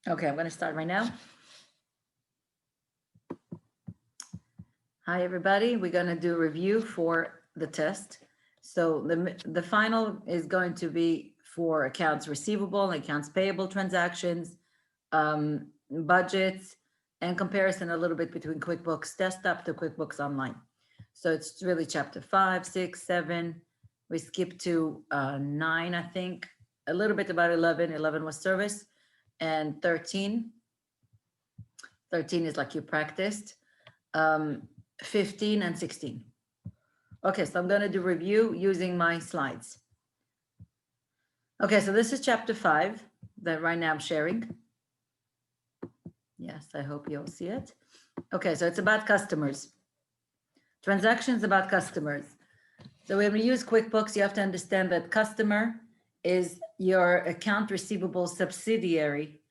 Okay, I'm going to start right now. Hi, everybody. We're going to do a review for the test. So the final is going to be for accounts receivable and accounts payable transactions, budgets, and comparison a little bit between QuickBooks Desktop to QuickBooks Online. So it's really chapter 5, 6, 7. We skipped to 9, I think, a little bit about 11. 11 was service, and 13 is like you practiced, 15 and 16. Okay, so I'm going to do review using my slides. Okay, so this is chapter 5 that right now I'm sharing. Yes, I hope you'll see it. Okay, so it's about customers. Transactions about customers. So when we use QuickBooks, you have to understand that customer is your account receivable subsidiary,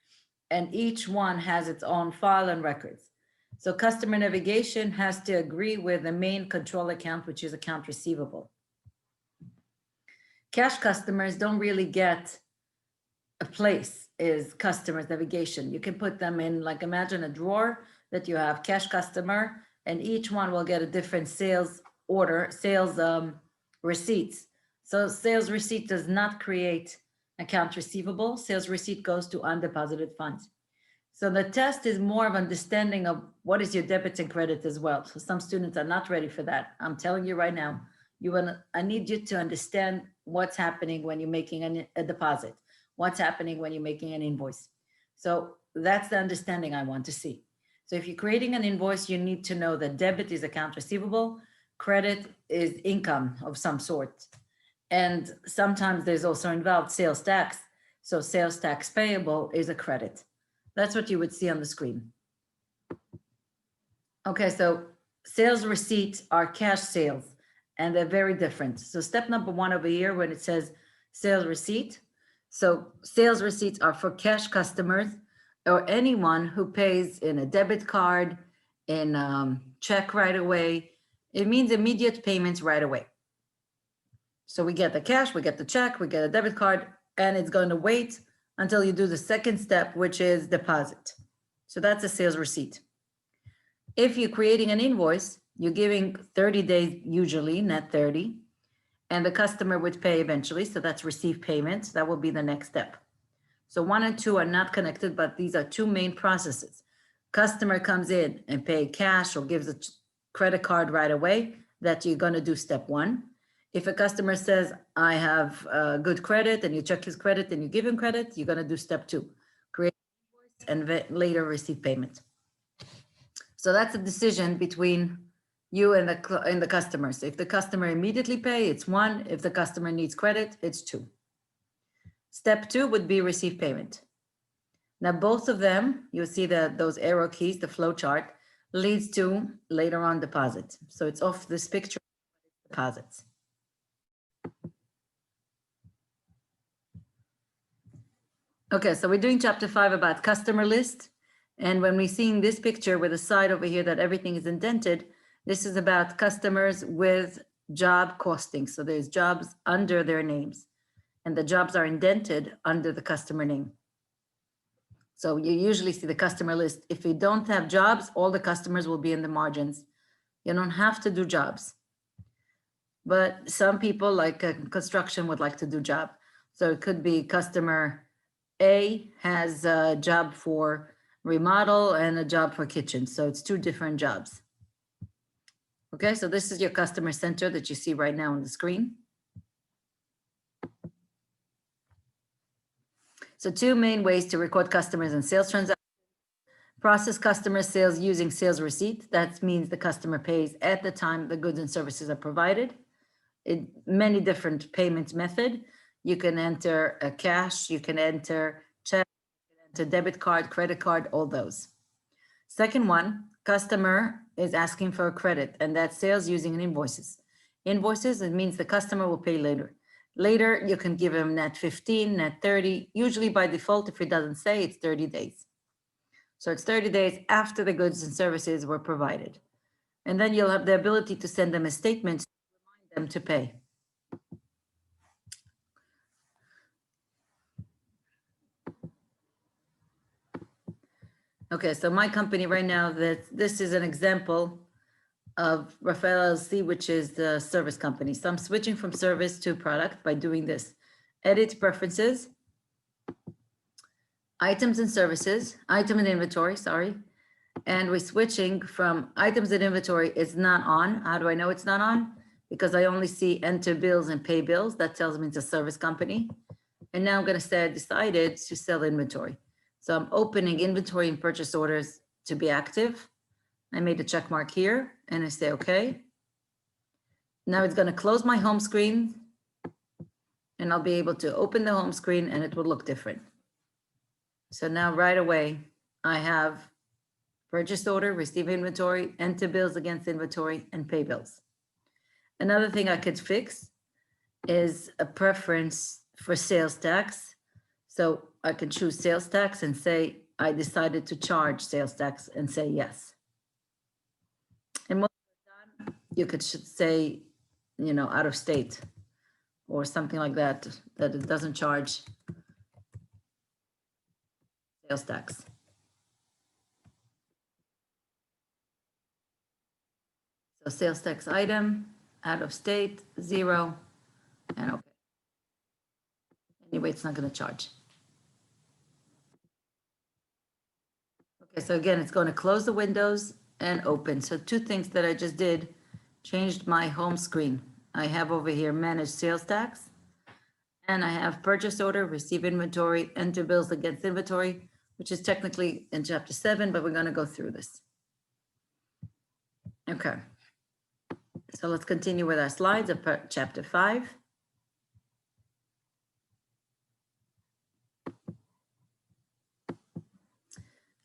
and each one has its own file and records. So customer navigation has to agree with the main control account, which is account receivable. Cash customers don't really get a place is customers navigation. You can put them in, like, imagine a drawer that you have cash customer, and each one will get a different sales order, sales receipts. So sales receipt does not create account receivable. Sales receipt goes to undeposited funds. So the test is more of understanding of what is your debit and credit as well. So some students are not ready for that. I'm telling you right now, I need you to understand what's happening when you're making a deposit, what's happening when you're making an invoice. So that's the understanding I want to see. So if you're creating an invoice, you need to know that debit is account receivable, credit is income of some sort. And sometimes there's also involved sales tax. So sales tax payable is a credit. That's what you would see on the screen. Okay, so sales receipts are cash sales, and they're very different. So step number 1 over here, when it says sales receipt. So sales receipts are for cash customers or anyone who pays in a debit card, in check right away. It means immediate payments right away. So we get the cash, we get the check, we get a debit card, and it's going to wait until you do the second step, which is deposit. So that's a sales receipt. If you're creating an invoice, you're giving 30 days, usually, net 30, and the customer would pay eventually. So that's receive payment. That will be the next step. So 1 and 2 are not connected, but these are 2 main processes. Customer comes in and pay cash or gives a credit card right away, that you're going to do step 1. If a customer says, I have good credit, and you check his credit and you give him credit, you're going to do step 2, create an invoice and later receive payment. So that's a decision between you and the customer. So if the customer immediately pay, it's 1. If the customer needs credit, it's 2. Step 2 would be receive payment. Now, both of them, you'll see that those arrow keys, the flow chart, leads to later on deposit. So it's off this picture, deposits. Okay, so we're doing chapter 5 about customer list. And when we're seeing this picture with a side over here that everything is indented, this is about customers with job costing. So there's jobs under their names, and the jobs are indented under the customer name. So you usually see the customer list. If you don't have jobs, all the customers will be in the margins. You don't have to do jobs. But some people, like construction, would like to do job. So it could be customer A has a job for remodel and a job for kitchen. So it's 2 different jobs. Okay, so this is your customer center that you see right now on the screen. So 2 main ways to record customers and sales transactions. Process customer sales using sales receipt. That means the customer pays at the time the goods and services are provided. Many different payments method. You can enter a cash, you can enter check, you can enter debit card, credit card, all those. Second one, customer is asking for a credit, and that's sales using invoices. Invoices, it means the customer will pay later. Later, you can give him net 15, net 30. Usually by default, if it doesn't say, it's 30 days. So it's 30 days after the goods and services were provided. And then you'll have the ability to send them a statement to remind them to pay. Okay, so my company right now, this is an example of Rafael LLC, which is the service company. So I'm switching from service to product by doing this. Edit preferences, items and services, item and inventory, sorry. And we're switching from items and inventory is not on. How do I know it's not on? Because I only see enter bills and pay bills. That tells me it's a service company. And now I'm going to say I decided to sell inventory. So I'm opening inventory and purchase orders to be active. I made a check mark here and I say, okay. Now it's going to close my home screen and I'll be able to open the home screen and it will look different. So now right away, I have purchase order, receive inventory, enter bills against inventory, and pay bills. Another thing I could fix is a preference for sales tax. So I can choose sales tax and say, I decided to charge sales tax and say yes. And most of the time, you could say, out of state or something like that, that it doesn't charge sales tax. So sales tax item, out of state, 0, and okay. Anyway, it's not going to charge. Okay, so again, it's going to close the windows and open. So 2 things that I just did, changed my home screen. I have over here manage sales tax, and I have purchase order, receive inventory, enter bills against inventory, which is technically in chapter 7, but we're going to go through this. Okay. So let's continue with our slides of chapter 5.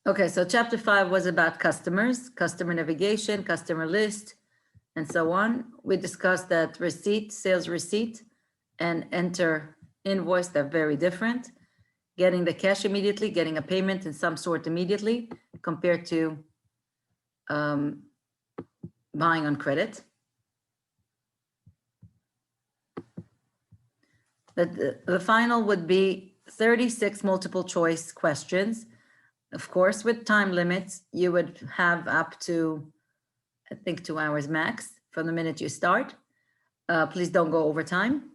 Okay, so chapter 5 was about customers, customer navigation, customer list, and so on. We discussed that receipt, sales receipt, and enter invoice, they're very different. Getting the cash immediately, getting a payment in some sort immediately, compared to buying on credit. The final would be 36 multiple choice questions. Of course, with time limits, you would have up to, I think, 2 hours max from the minute you start. Please don't go over time.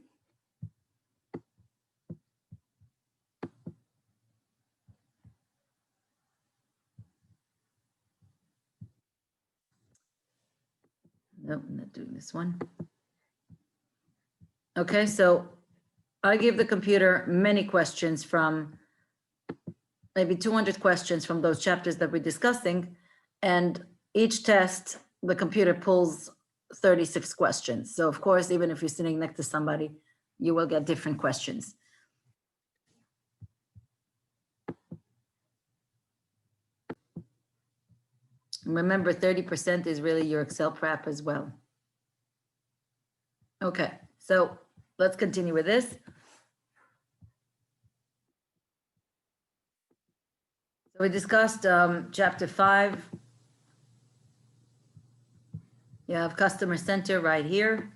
Nope, I'm not doing this one. Okay, so I give the computer many questions from maybe 200 questions from those chapters that we're discussing. And each test, the computer pulls 36 questions. So of course, even if you're sitting next to somebody, you will get different questions. Remember, 30% is really your Excel prep as well. Okay, so let's continue with this. So we discussed chapter 5. You have customer center right here.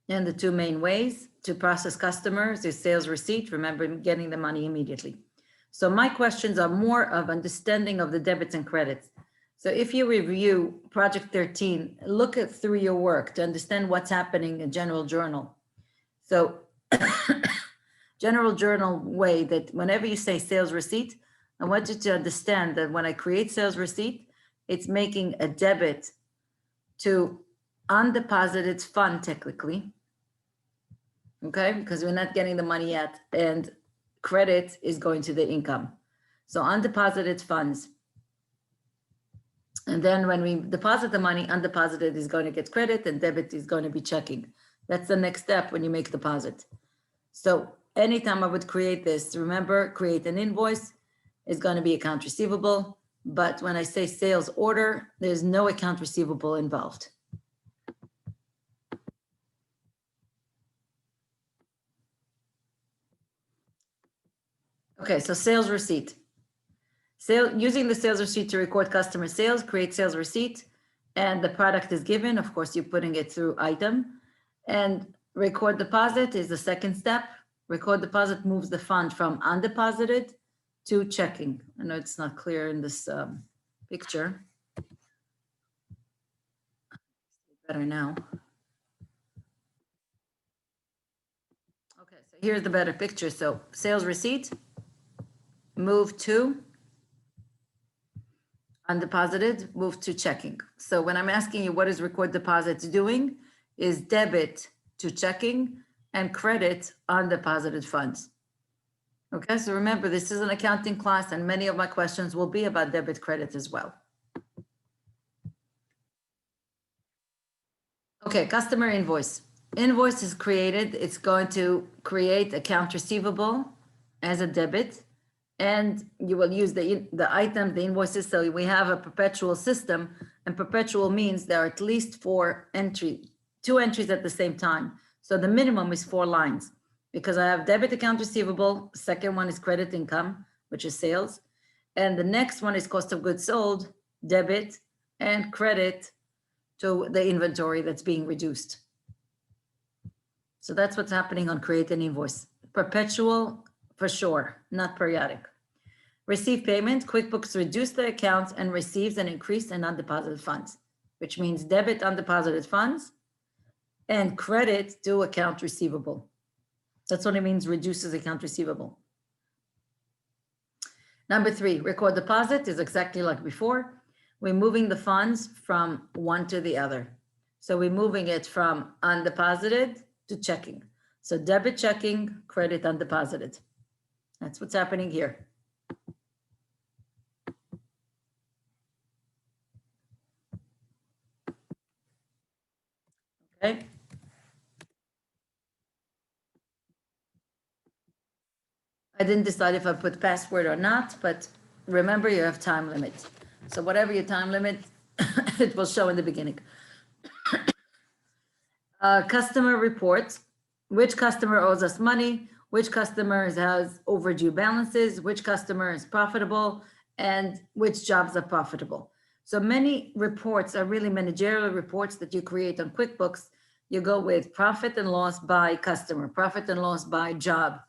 And the 2 main ways to process customers is sales receipt. Remember, getting the money immediately. So my questions are more of understanding of the debits and credits. So if you review project 13, look at through your work to understand what's happening in general journal. So general journal way that whenever you say sales receipt, I want you to understand that when I create sales receipt, it's making a debit to undeposited fund technically. Okay, because we're not getting the money yet, and credit is going to the income. So undeposited funds. And then when we deposit the money, undeposited is going to get credit and debit is going to be checking. That's the next step when you make deposit. So anytime I would create this, remember, create an invoice is going to be account receivable. But when I say sales order, there's no account receivable involved. Okay, so sales receipt. Using the sales receipt to record customer sales, create sales receipt, and the product is given. Of course, you're putting it through item. And record deposit is the second step. Record deposit moves the fund from undeposited to checking. I know it's not clear in this picture. Better now. Okay, so here's the better picture. So sales receipt, move to undeposited, move to checking. So when I'm asking you what is record deposits doing, is debit to checking and credit undeposited funds. Okay, so remember, this is an accounting class and many of my questions will be about debit credit as well. Okay, customer invoice. Invoice is created. It's going to create account receivable as a debit, and you will use the item, the invoices. So we have a perpetual system, and perpetual means there are at least two entries at the same time. So the minimum is 4 lines because I have debit account receivable. Second one is credit income, which is sales. And the next one is cost of goods sold, debit, and credit to the inventory that's being reduced. So that's what's happening on create an invoice. Perpetual for sure, not periodic. Receive payment, QuickBooks reduce the accounts and receives an increase in undeposited funds, which means debit undeposited funds and credit to account receivable. That's what it means, reduces account receivable. Number 3, record deposit is exactly like before. We're moving the funds from one to the other. So we're moving it from undeposited to checking. So debit checking, credit undeposited. That's what's happening here. Okay. I didn't decide if I put password or not, but remember you have time limit. So whatever your time limit, it will show in the beginning. Customer reports, which customer owes us money, which customer has overdue balances, which customer is profitable, and which jobs are profitable. So many reports are really managerial reports that you create on QuickBooks. You go with profit and loss by customer, profit and loss by job.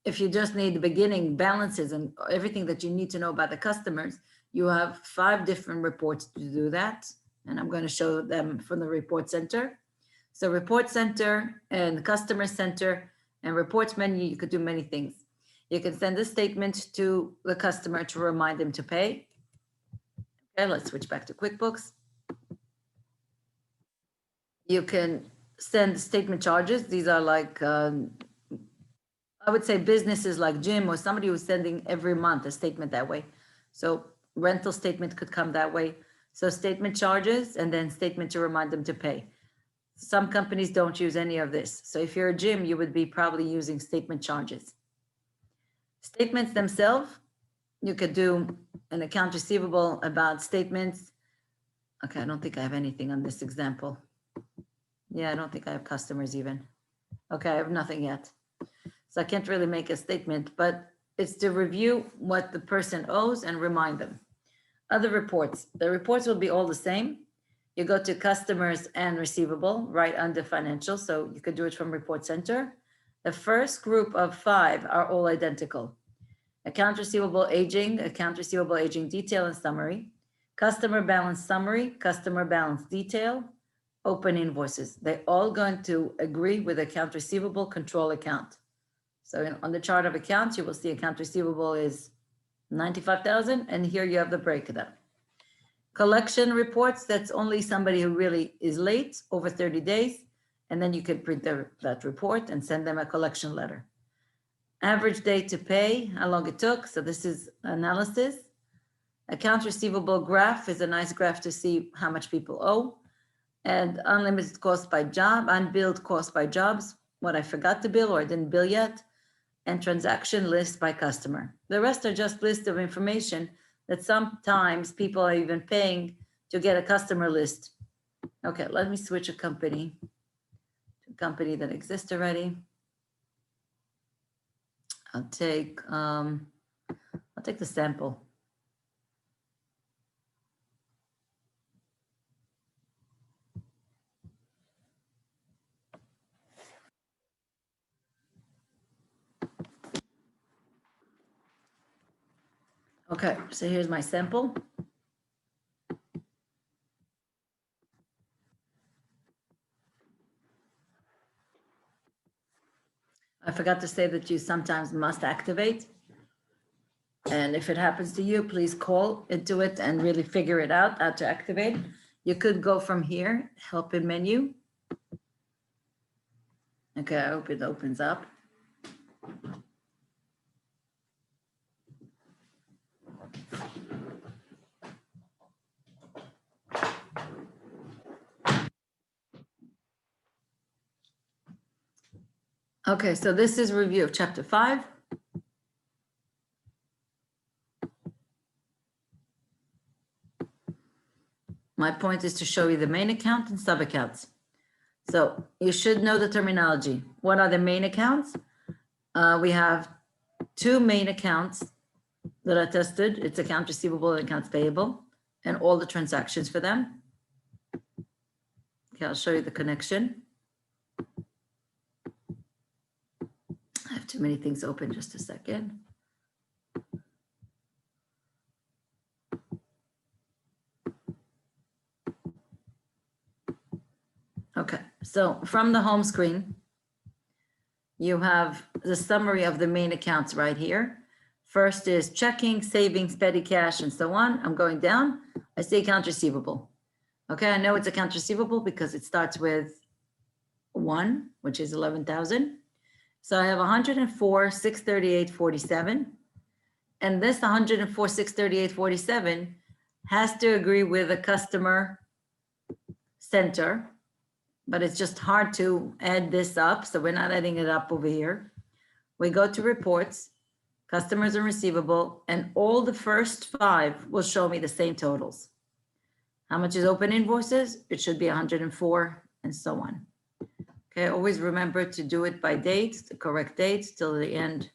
If you just need the beginning balances and everything that you need to know about the customers, you have 5 different reports to do that. And I'm going to show them from the report center. So report center and customer center and reports menu, you could do many things. You can send a statement to the customer to remind them to pay. Okay, let's switch back to QuickBooks. You can send statement charges. These are like, I would say businesses like gym or somebody who's sending every month a statement that way. So rental statement could come that way. So statement charges and then statement to remind them to pay. Some companies don't use any of this. So if you're a gym, you would be probably using statement charges. Statements themselves, you could do an account receivable about statements. Okay, I don't think I have anything on this example. Yeah, I don't think I have customers even. Okay, I have nothing yet. So I can't really make a statement, but it's to review what the person owes and remind them. Other reports, the reports will be all the same. You go to customers and receivable right under financial. So you could do it from report center. The first group of 5 are all identical. Account receivable aging detail and summary, customer balance summary, customer balance detail, open invoices. They're all going to agree with account receivable control account. So on the chart of accounts, you will see account receivable is 95,000, and here you have the breakdown. Collection reports, that's only somebody who really is late over 30 days, and then you can print that report and send them a collection letter. Average day to pay, how long it took, so this is analysis. Accounts receivable graph is a nice graph to see how much people owe. And unlimited cost by job, unbilled cost by jobs, what I forgot to bill or didn't bill yet, and transaction list by customer. The rest are just lists of information that sometimes people are even paying to get a customer list. Okay, let me switch a company to a company that exists already. I'll take the sample. Okay, so here's my sample. I forgot to say that you sometimes must activate. And if it happens to you, please call into it and really figure it out how to activate. You could go from here, help in menu. Okay, I hope it opens up. Okay, so this is review of chapter 5. My point is to show you the main account and sub accounts. So you should know the terminology. What are the main accounts? We have two main accounts that are tested. It's account receivable and accounts payable, and all the transactions for them. Okay, I'll show you the connection. I have too many things open, just a second. Okay, so from the home screen, you have the summary of the main accounts right here. First is checking, savings, petty cash, and so on. I'm going down. I see account receivable. Okay, I know it's account receivable because it starts with 1, which is 11,000. So I have 104, 638.47. And this 104, 638.47 has to agree with a customer center, but it's just hard to add this up. So we're not adding it up over here. We go to reports, customers and receivable, and all the first 5 will show me the same totals. How much is open invoices? It should be 104 and so on. Okay, always remember to do it by date, the correct date till the end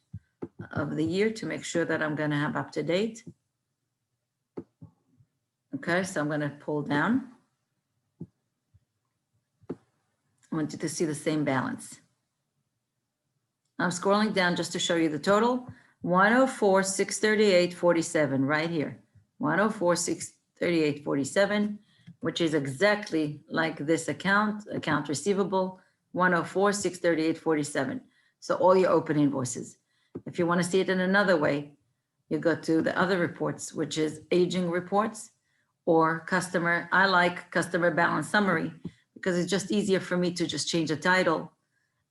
of the year to make sure that I'm going to have up to date. Okay, so I'm going to pull down. I want you to see the same balance. I'm scrolling down just to show you the total. 104, 638.47 right here. 104, 638.47, which is exactly like this account receivable, 104, 638.47. So all your open invoices. If you want to see it in another way, you go to the other reports, which is aging reports or customer. I like customer balance summary because it's just easier for me to just change the title.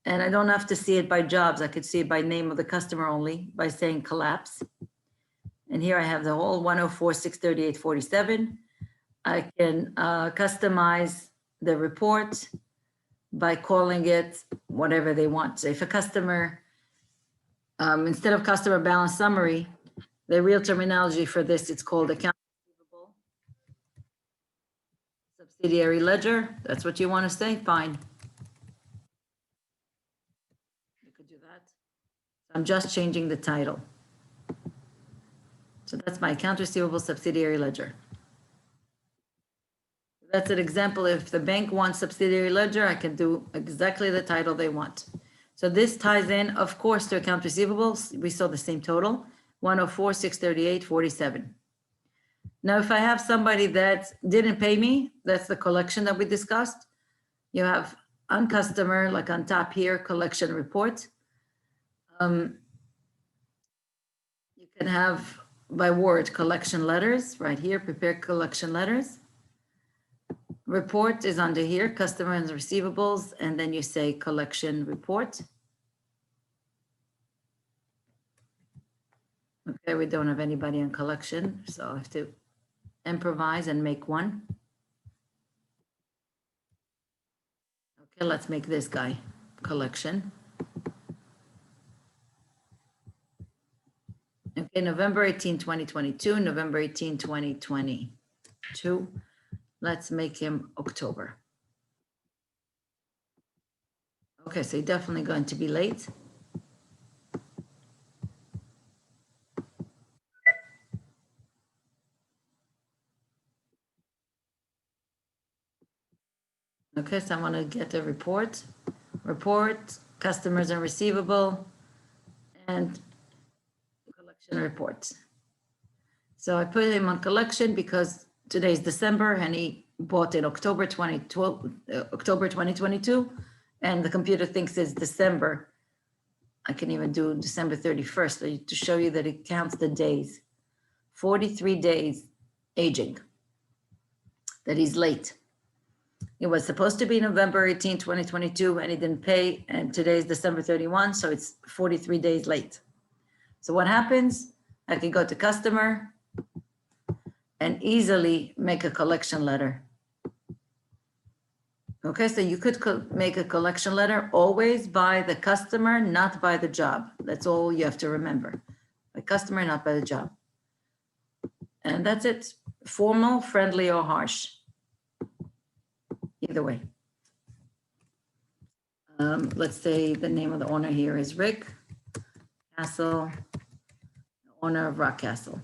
And I don't have to see it by jobs. I could see it by name of the customer only by saying collapse. And here I have the whole 104, 638.47. I can customize the report by calling it whatever they want. So if a customer, instead of customer balance summary, the real terminology for this, it's called account receivable subsidiary ledger. That's what you want to say, fine. You could do that. I'm just changing the title. So that's my account receivable subsidiary ledger. That's an example. If the bank wants subsidiary ledger, I can do exactly the title they want. So this ties in, of course, to account receivables. We saw the same total, 104, 638.47. Now, if I have somebody that didn't pay me, that's the collection that we discussed. You have on customer, like on top here, collection report. You can have by word collection letters right here, prepare collection letters. Report is under here, customer and receivables, and then you say collection report. Okay, we don't have anybody on collection, so I have to improvise and make one. Okay, let's make this guy collection. Okay, November 18, 2022, November 18, 2022. Let's make him October. Okay, so you're definitely going to be late. Okay, so I want to get a report, customers and receivable, and collection reports. So I put him on collection because today's December and he bought in October 2022, and the computer thinks it's December. I can even do December 31st to show you that it counts the days. 43 days aging, that he's late. It was supposed to be November 18, 2022, and he didn't pay, and today is December 31, so it's 43 days late. So what happens? I can go to customer and easily make a collection letter. Okay, so you could make a collection letter always by the customer, not by the job. That's all you have to remember. By customer, not by the job. And that's it. Formal, friendly, or harsh. Either way. Let's say the name of the owner here is Rick Castle, owner of Rock Castle.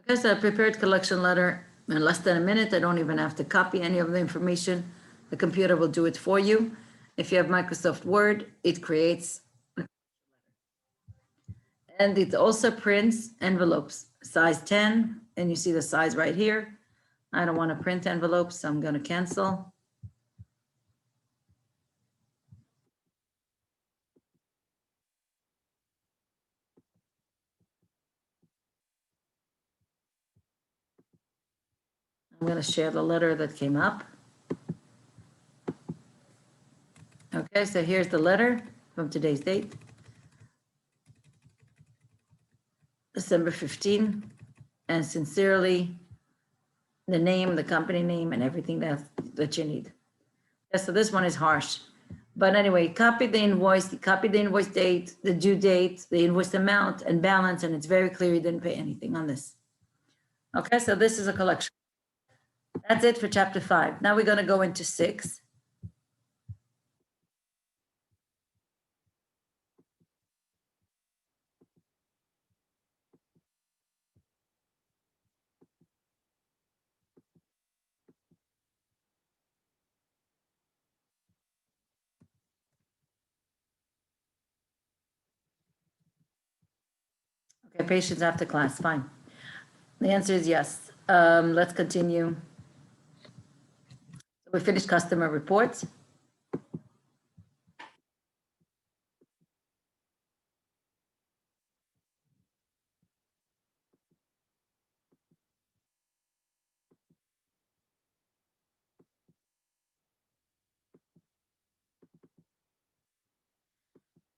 Okay, so I prepared collection letter in less than a minute. I don't even have to copy any of the information. The computer will do it for you. If you have Microsoft Word, it creates. And it also prints envelopes, size 10, and you see the size right here. I don't want to print envelopes, so I'm going to cancel. I'm going to share the letter that came up. Okay, so here's the letter from today's date. December 15, and sincerely, the name, the company name, and everything that you need. Yeah, so this one is harsh. But anyway, copy the invoice date, the due date, the invoice amount, and balance, and it's very clear you didn't pay anything on this. Okay, so this is a collection. That's it for chapter 5. Now we're going to go into 6. Okay, patients after class, fine. The answer is yes. Let's continue. We finished customer reports.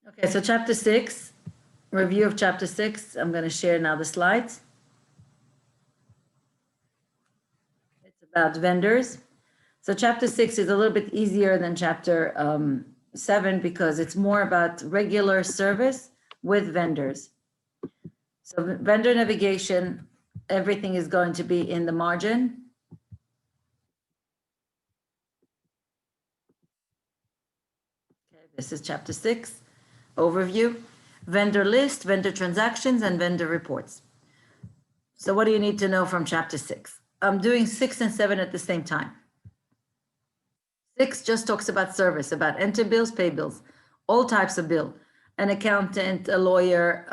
Okay, so chapter 6, review of chapter 6. I'm going to share now the slides. It's about vendors. So chapter 6 is a little bit easier than chapter 7 because it's more about regular service with vendors. So vendor navigation, everything is going to be in the margin. Okay, this is chapter 6, overview, vendor list, vendor transactions, and vendor reports. So what do you need to know from chapter 6? I'm doing 6 and 7 at the same time. 6 just talks about service, about enter bills, pay bills, all types of bill, an accountant, a lawyer,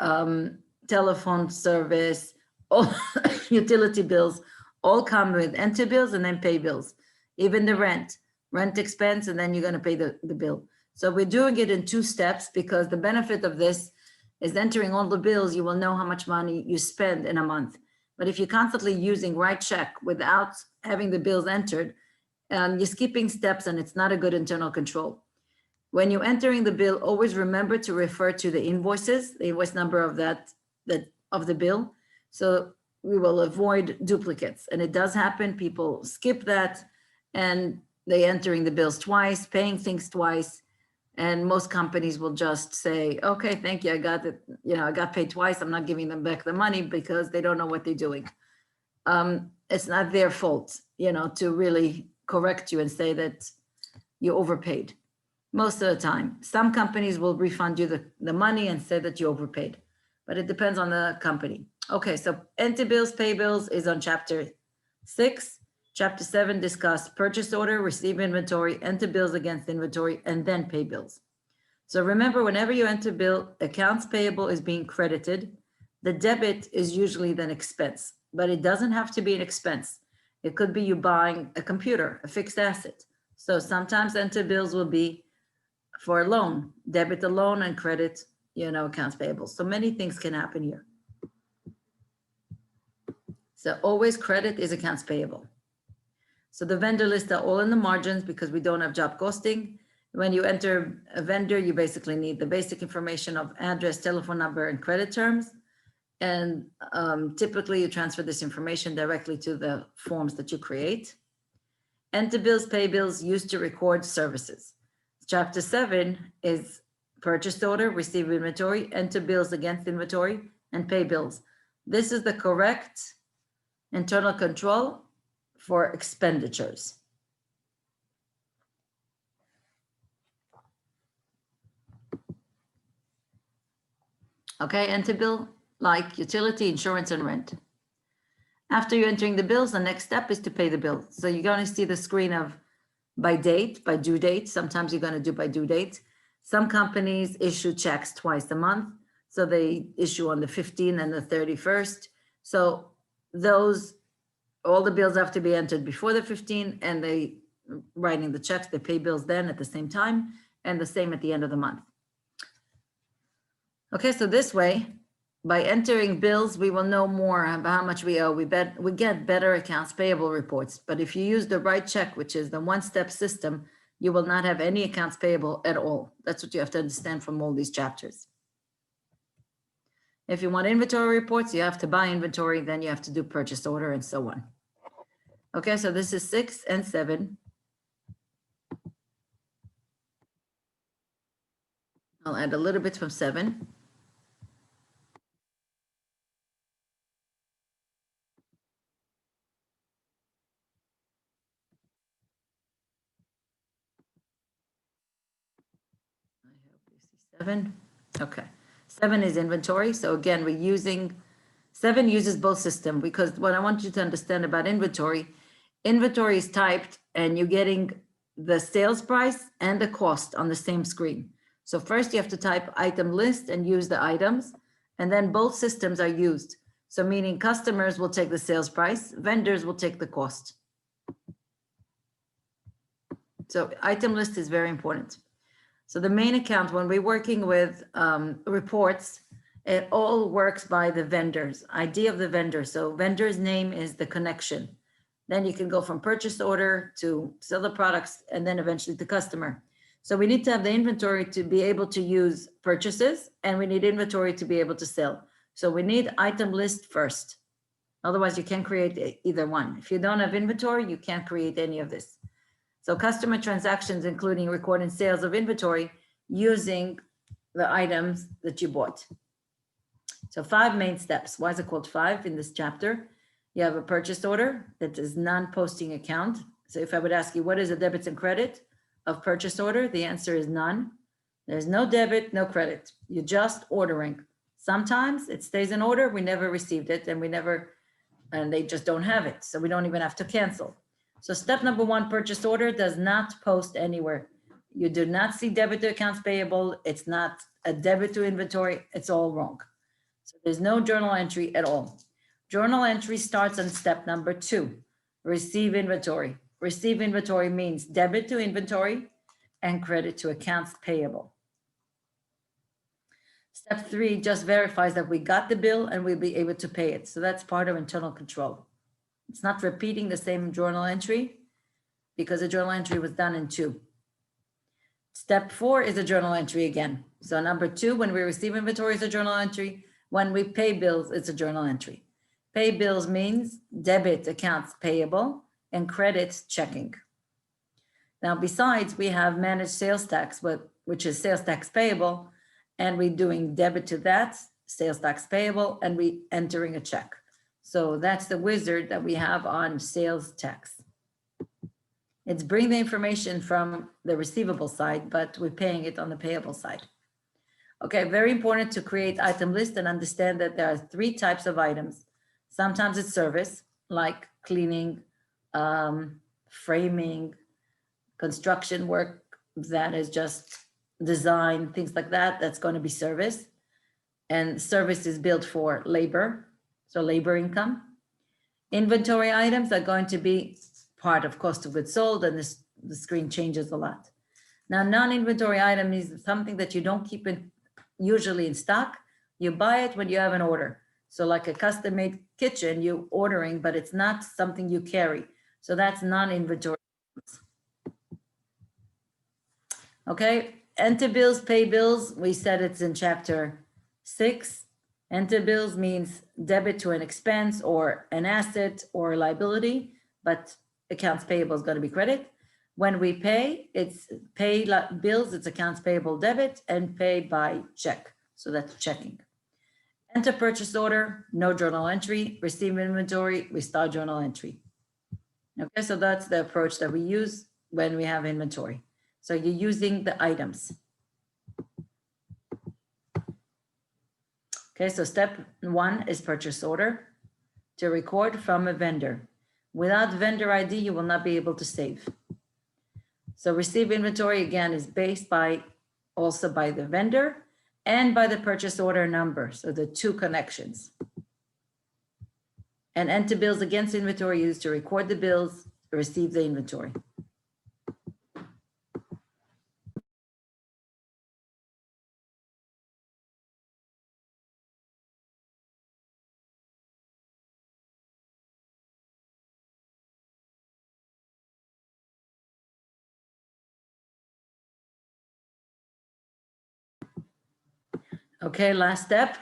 telephone service, all utility bills, all come with enter bills and then pay bills, even the rent expense, and then you're going to pay the bill. So we're doing it in 2 steps because the benefit of this is entering all the bills, you will know how much money you spend in a month. But if you're constantly using write check without having the bills entered, you're skipping steps and it's not a good internal control. When you're entering the bill, always remember to refer to the invoices, the invoice number of of the bill. So we will avoid duplicates. And it does happen, people skip that and they entering the bills twice, paying things twice. And most companies will just say, okay, thank you, I got it, I got paid twice, I'm not giving them back the money because they don't know what they're doing. It's not their fault, to really correct you and say that you overpaid. Most of the time, some companies will refund you the money and say that you overpaid, but it depends on the company. Okay, so enter bills, pay bills is on chapter 6. Chapter 7 discuss purchase order, receive inventory, enter bills against inventory, and then pay bills. So remember, whenever you enter bill, accounts payable is being credited. The debit is usually an expense, but it doesn't have to be an expense. It could be you buying a computer, a fixed asset. So sometimes enter bills will be for a loan, debit the loan and credit, accounts payable. So many things can happen here. So always credit is accounts payable. So the vendor lists are all in the margins because we don't have job costing. When you enter a vendor, you basically need the basic information of address, telephone number, and credit terms. And typically you transfer this information directly to the forms that you create. Enter bills, pay bills used to record services. Chapter 7 is purchase order, receive inventory, enter bills against inventory, and pay bills. This is the correct internal control for expenditures. Okay, enter bill like utility, insurance, and rent. After you're entering the bills, the next step is to pay the bill. So you're going to see the screen of by date, by due date. Sometimes you're going to do by due date. Some companies issue checks twice a month. So they issue on the 15th and the 31st. So all the bills have to be entered before the 15th, and they writing the checks, they pay bills then at the same time, and the same at the end of the month. Okay, so this way, by entering bills, we will know more about how much we owe. We get better accounts payable reports. But if you use the right check, which is the one-step system, you will not have any accounts payable at all. That's what you have to understand from all these chapters. If you want inventory reports, you have to buy inventory, then you have to do purchase order and so on. Okay, so this is 6 and 7. I'll add a little bit from 7. I hope you see 7. Okay, 7 is inventory. So again, 7 uses both systems, because what I want you to understand about inventory is typed and you're getting the sales price and the cost on the same screen. So first you have to type item list and use the items, and then both systems are used. So meaning customers will take the sales price, vendors will take the cost. So item list is very important. So the main account, when we're working with reports, it all works by the vendors, ID of the vendor. So vendor's name is the connection. Then you can go from purchase order to sell the products and then eventually to customer. So we need to have the inventory to be able to use purchases, and we need inventory to be able to sell. So we need item list first. Otherwise you can't create either one. If you don't have inventory, you can't create any of this. So customer transactions, including recording sales of inventory using the items that you bought. So 5 main steps. Why is it called 5 in this chapter? You have a purchase order that is non-posting account. So if I would ask you, what is the debits and credit of purchase order? The answer is none. There's no debit, no credit. You're just ordering. Sometimes it stays in order. We never received it and they just don't have it. So we don't even have to cancel. So step number 1, purchase order does not post anywhere. You do not see debit to accounts payable. It's not a debit to inventory. It's all wrong. So there's no journal entry at all. Journal entry starts on step number 2, receive inventory. Receive inventory means debit to inventory and credit to accounts payable. Step 3 just verifies that we got the bill and we'll be able to pay it. So that's part of internal control. It's not repeating the same journal entry because the journal entry was done in 2. Step 4 is a journal entry again. So number 2, when we receive inventory is a journal entry. When we pay bills, it's a journal entry. Pay bills means debit accounts payable and credit checking. Now, besides, we have managed sales tax, which is sales tax payable, and we're doing debit to that, sales tax payable, and we entering a check. So that's the wizard that we have on sales tax. It's bringing the information from the receivable side, but we're paying it on the payable side. Okay, very important to create item list and understand that there are 3 types of items. Sometimes it's service, like cleaning, framing, construction work that is just design, things like that, that's going to be service. And service is billed for labor, so labor income. Inventory items are going to be part of cost of goods sold, and the screen changes a lot. Now, non-inventory item is something that you don't keep usually in stock. You buy it when you have an order. So like a custom-made kitchen, you're ordering, but it's not something you carry. So that's non-inventory. Okay, enter bills, pay bills. We said it's in chapter 6. Enter bills means debit to an expense or an asset or a liability, but accounts payable is going to be credit. When we pay, it's pay bills, it's accounts payable debit, and pay by check. So that's checking. Enter purchase order, no journal entry. Receive inventory, we start journal entry. Okay, so that's the approach that we use when we have inventory. So you're using the items. Okay, so step 1 is purchase order, to record from a vendor. Without vendor ID, you will not be able to save. So receive inventory, again, is based also by the vendor and by the purchase order number, so the 2 connections. And enter bills against inventory used to record the bills, receive the inventory. Okay, last step,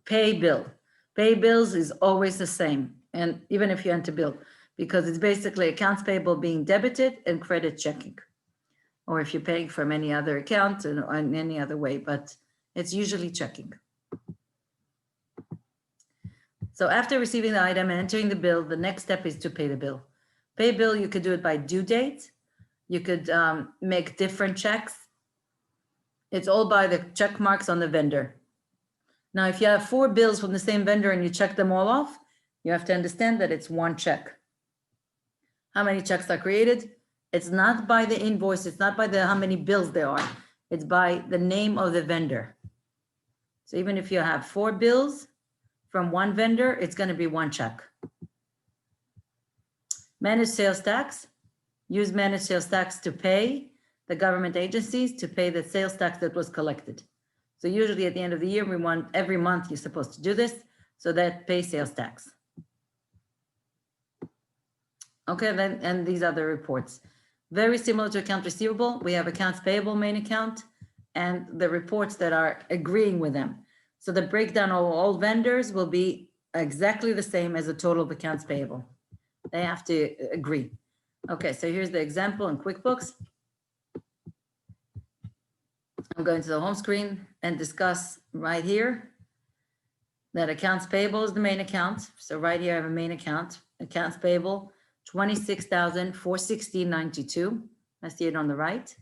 pay bill. Pay bills is always the same, and even if you enter bill, because it's basically accounts payable being debited and credit checking. Or if you're paying from any other account or in any other way, but it's usually checking. So after receiving the item and entering the bill, the next step is to pay the bill. Pay bill, you could do it by due date. You could make different checks. It's all by the check marks on the vendor. Now, if you have 4 bills from the same vendor and you check them all off, you have to understand that it's 1 check. How many checks are created? It's not by the invoice. It's not by how many bills there are. It's by the name of the vendor. So even if you have 4 bills from 1 vendor, it's going to be 1 check. Managed sales tax. Use managed sales tax to pay the government agencies, to pay the sales tax that was collected. So usually at the end of the year, we want every month you're supposed to do this, so that pay sales tax. Okay, then, and these are the reports. Very similar to account receivable, we have accounts payable main account and the reports that are agreeing with them. So the breakdown of all vendors will be exactly the same as the total of accounts payable. They have to agree. Okay, so here's the example in QuickBooks. I'm going to the home screen and discuss right here that accounts payable is the main account. So right here I have a main account, accounts payable, 26,416.92. I see it on the right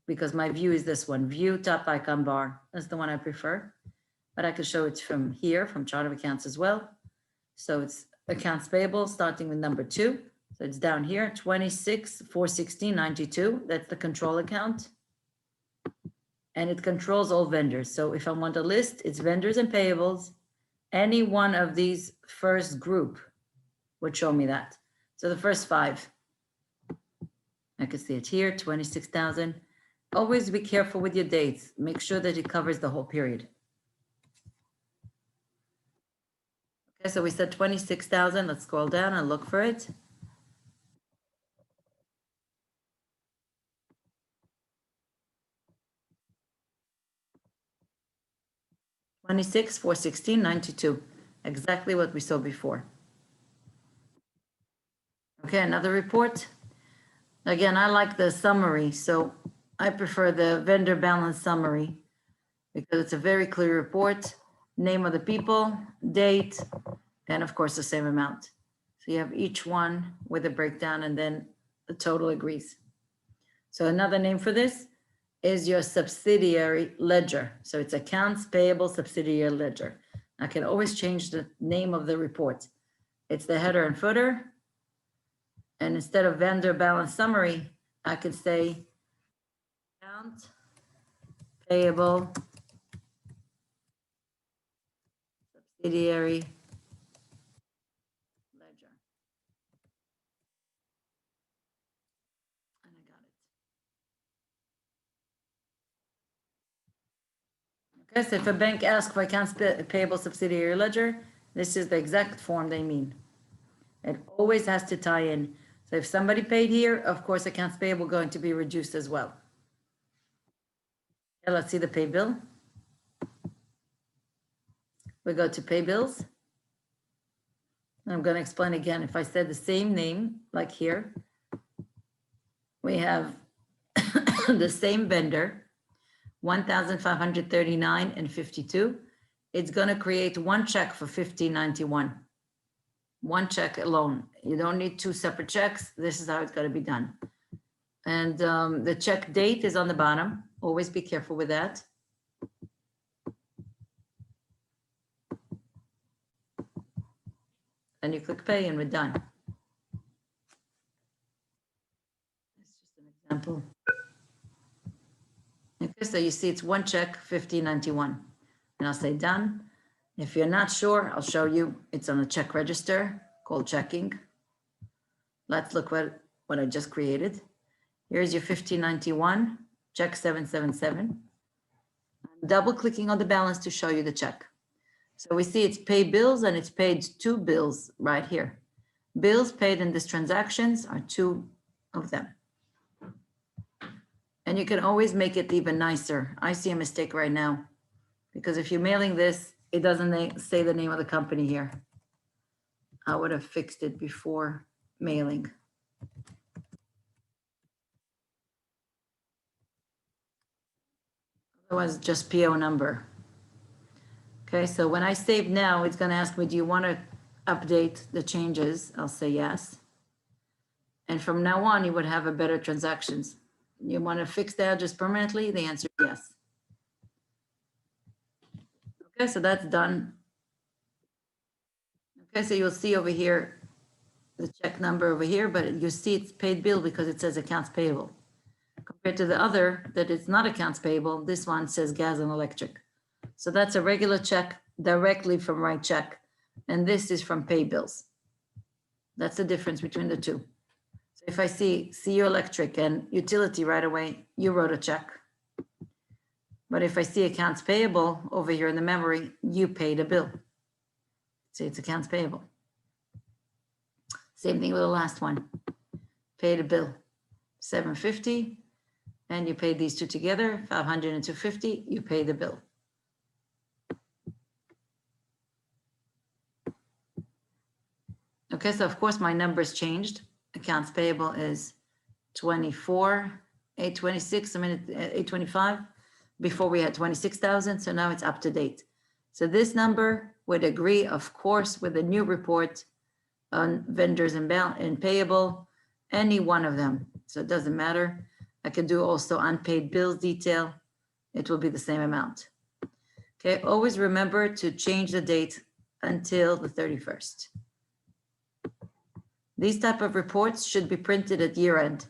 because my view is this one, view top icon bar. That's the one I prefer, but I could show it from here, from chart of accounts as well. So it's accounts payable starting with number 2. So it's down here, 26,416.92. That's the control account. And it controls all vendors. So if I want a list, it's vendors and payables. Any one of these first group would show me that. So the first 5, I can see it here, 26,000. Always be careful with your dates. Make sure that it covers the whole period. Okay, so we said 26,000. Let's scroll down and look for it. $26,416.92, exactly what we saw before. Okay, another report. Again, I like the summary, so I prefer the vendor balance summary because it's a very clear report, name of the people, date, and of course the same amount. So you have each one with a breakdown and then the total agrees. So another name for this is your subsidiary ledger. So it's accounts payable subsidiary ledger. I can always change the name of the report. It's the header and footer. And instead of vendor balance summary, I could say account payable, subsidiary ledger. And I got it. Okay, so if a bank asks for accounts payable subsidiary ledger, this is the exact form they mean. It always has to tie in. So if somebody paid here, of course, accounts payable going to be reduced as well. Okay, let's see the pay bill. We go to pay bills. I'm going to explain again. If I said the same name, like here, we have the same vendor, 1,539 and 52. It's going to create one check for 1591. One check alone. You don't need two separate checks. This is how it's going to be done. And the check date is on the bottom. Always be careful with that. And you click pay and we're done. It's just an example. Okay, so you see it's one check, 1591. And I'll say done. If you're not sure, I'll show you. It's on a check register called checking. Let's look what I just created. Here's your 1591, check 777. I'm double clicking on the balance to show you the check. So we see it's paid bills and it's paid two bills right here. Bills paid in these transactions are two of them. And you can always make it even nicer. I see a mistake right now because if you're mailing this, it doesn't say the name of the company here. I would have fixed it before mailing. Otherwise, just PO number. Okay, so when I save now, it's going to ask me, do you want to update the changes? I'll say yes. And from now on, you would have a better transactions. You want to fix the address permanently? The answer is yes. Okay, so that's done. Okay, so you'll see over here, the check number over here, but you see it's paid bill because it says accounts payable. Compared to the other that it's not accounts payable, this one says gas and electric. So that's a regular check directly from Right Check. And this is from pay bills. That's the difference between the two. So if I see your electric and utility right away, you wrote a check. But if I see accounts payable over here in the memory, you paid a bill. See, it's accounts payable. Same thing with the last one. Paid a bill, 750, and you paid these two together, 500 and 250, you pay the bill. Okay, so of course my numbers changed. Accounts payable is 24, 826, 825. Before we had 26,000, so now it's up to date. So this number would agree, of course, with the new report on vendors and payable, any one of them. So it doesn't matter. I can do also unpaid bills detail. It will be the same amount. Okay, always remember to change the date until the 31st. These type of reports should be printed at year end,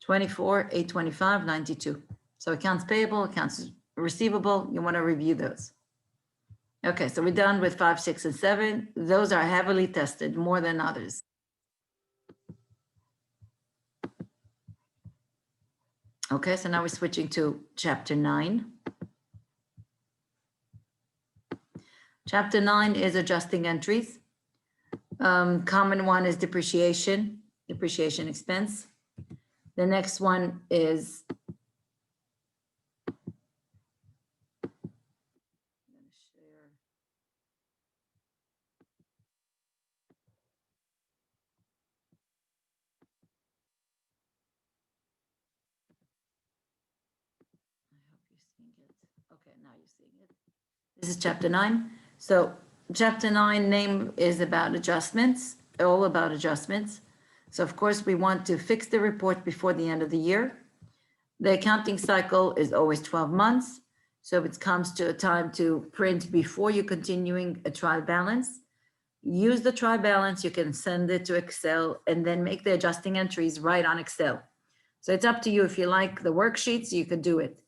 24, 825, 92. So accounts payable, accounts receivable, you want to review those. Okay, so we're done with 5, 6, and 7. Those are heavily tested more than others. Okay, so now we're switching to chapter 9. Chapter 9 is adjusting entries. Common one is depreciation expense. The next one is okay, now you're seeing it. This is chapter 9. So chapter 9 name is about adjustments, all about adjustments. So of course we want to fix the report before the end of the year. The accounting cycle is always 12 months. So if it comes to a time to print before you're continuing a trial balance, use the trial balance, you can send it to Excel and then make the adjusting entries right on Excel. So it's up to you. If you like the worksheets, you could do it.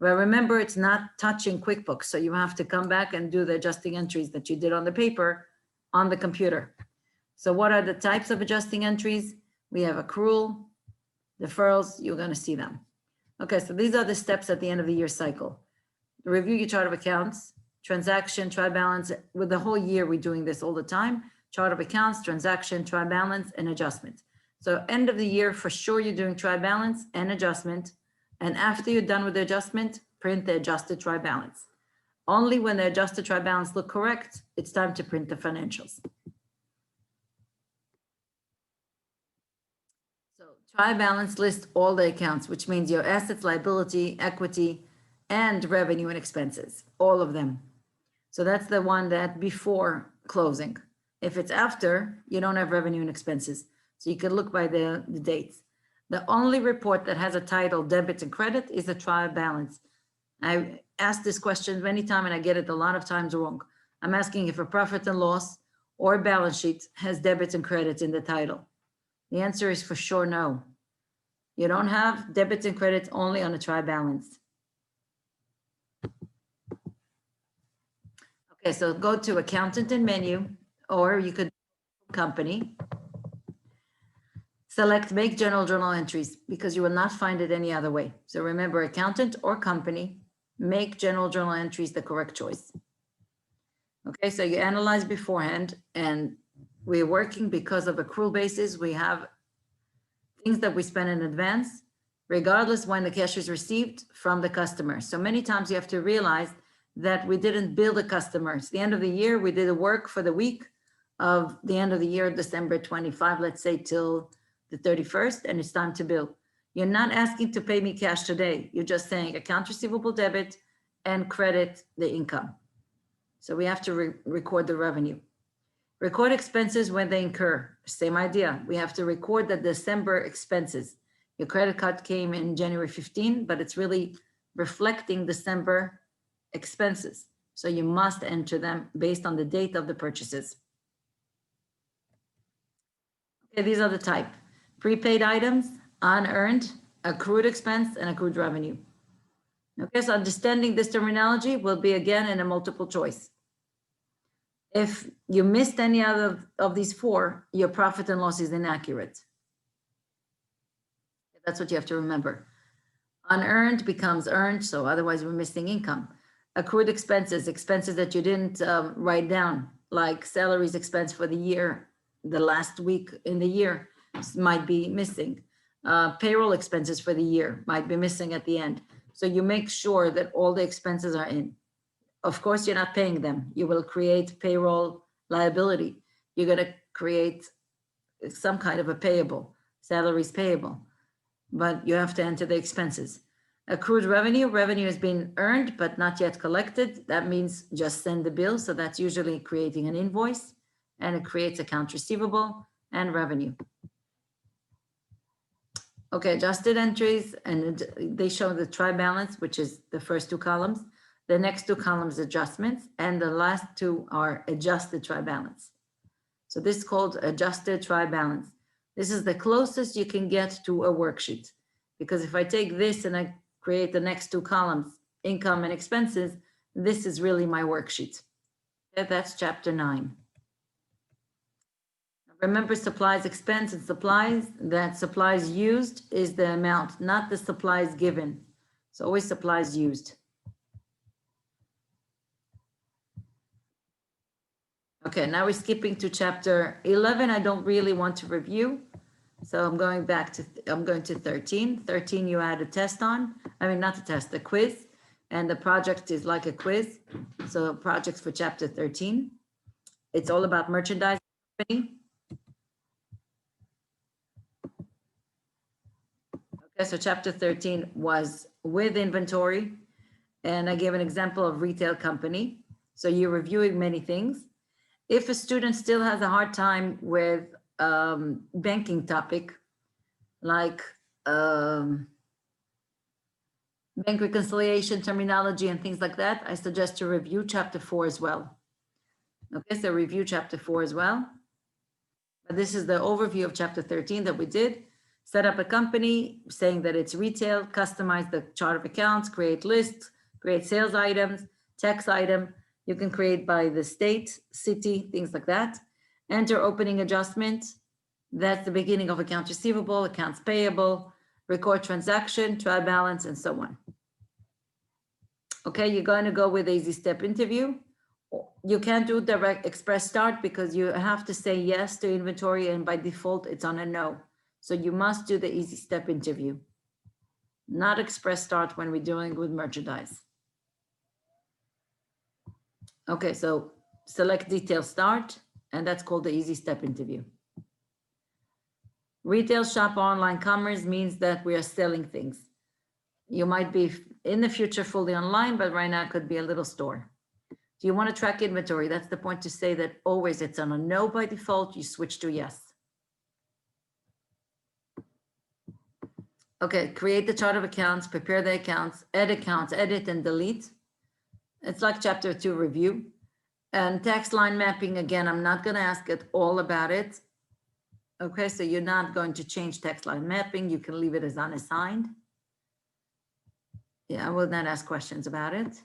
Well, remember, it's not touching QuickBooks, so you have to come back and do the adjusting entries that you did on the paper on the computer. So what are the types of adjusting entries? We have accrual, deferrals, you're going to see them. Okay, so these are the steps at the end of the year cycle. Review your chart of accounts, transaction, trial balance. With the whole year, we're doing this all the time. Chart of accounts, transaction, trial balance, and adjustment. So end of the year, for sure, you're doing trial balance and adjustment. And after you're done with the adjustment, print the adjusted trial balance. Only when the adjusted trial balance look correct, it's time to print the financials. So trial balance lists all the accounts, which means your assets, liability, equity, and revenue and expenses, all of them. So that's the one that before closing. If it's after, you don't have revenue and expenses. So you can look by the dates. The only report that has a title debit and credit is a trial balance. I asked this question many times and I get it a lot of times wrong. I'm asking if a profit and loss or balance sheet has debits and credits in the title. The answer is for sure no. You don't have debits and credits only on a trial balance. Okay, so go to accountant and menu, or you could company. Select make general journal entries because you will not find it any other way. So remember, accountant or company, make general journal entries the correct choice. Okay, so you analyze beforehand, and we're working because of accrual basis. We have things that we spend in advance, regardless when the cash is received from the customer. So many times you have to realize that we didn't bill the customer. It's the end of the year. We did the work for the week of the end of the year, December 25, let's say till the 31st, and it's time to bill. You're not asking to pay me cash today. You're just saying account receivable debit and credit the income. So we have to record the revenue. Record expenses when they incur. Same idea. We have to record the December expenses. Your credit card came in January 15, but it's really reflecting December expenses. So you must enter them based on the date of the purchases. Okay, these are the type. Prepaid items, unearned, accrued expense, and accrued revenue. Okay, so understanding this terminology will be again in a multiple choice. If you missed any other of these four, your profit and loss is inaccurate. That's what you have to remember. Unearned becomes earned, so otherwise we're missing income. Accrued expenses, expenses that you didn't write down, like salaries expense for the year, the last week in the year might be missing. Payroll expenses for the year might be missing at the end. So you make sure that all the expenses are in. Of course, you're not paying them. You will create payroll liability. You're going to create some kind of a payable, salaries payable, but you have to enter the expenses. Accrued revenue, revenue has been earned, but not yet collected. That means just send the bill. So that's usually creating an invoice, and it creates account receivable and revenue. Okay, adjusted entries, and they show the trial balance, which is the first two columns. The next two columns, adjustments, and the last two are adjusted trial balance. So this is called adjusted trial balance. This is the closest you can get to a worksheet, because if I take this and I create the next two columns, income and expenses, this is really my worksheet. That's chapter 9. Remember, supplies expense and supplies, that supplies used is the amount, not the supplies given. So always supplies used. Okay, now we're skipping to chapter 11. I don't really want to review. So I'm going to 13. 13 you add a test on. I mean, not a test, a quiz. And the project is like a quiz. So projects for chapter 13. It's all about merchandise company. Okay, so chapter 13 was with inventory. And I gave an example of retail company. So you're reviewing many things. If a student still has a hard time with banking topic, like bank reconciliation terminology and things like that, I suggest to review chapter 4 as well. Okay, so review chapter 4 as well. But this is the overview of chapter 13 that we did. Set up a company saying that it's retail, customize the chart of accounts, create lists, create sales items, tax item. You can create by the state, city, things like that. Enter opening adjustment. That's the beginning of accounts receivable, accounts payable, record transaction, trial balance, and so on. Okay, you're going to go with easy step interview. You can't do direct express start because you have to say yes to inventory, and by default it's on a no. So you must do the easy step interview, not express start when we're dealing with merchandise. Okay, so select detail start, and that's called the easy step interview. Retail shop or online commerce means that we are selling things. You might be in the future fully online, but right now it could be a little store. Do you want to track inventory? That's the point to say that always it's on a no by default, you switch to yes. Okay, create the chart of accounts, prepare the accounts, edit and delete. It's like chapter 2 review. And tax line mapping, again, I'm not going to ask it all about it. Okay, so you're not going to change tax line mapping. You can leave it as unassigned. Yeah, I will not ask questions about it.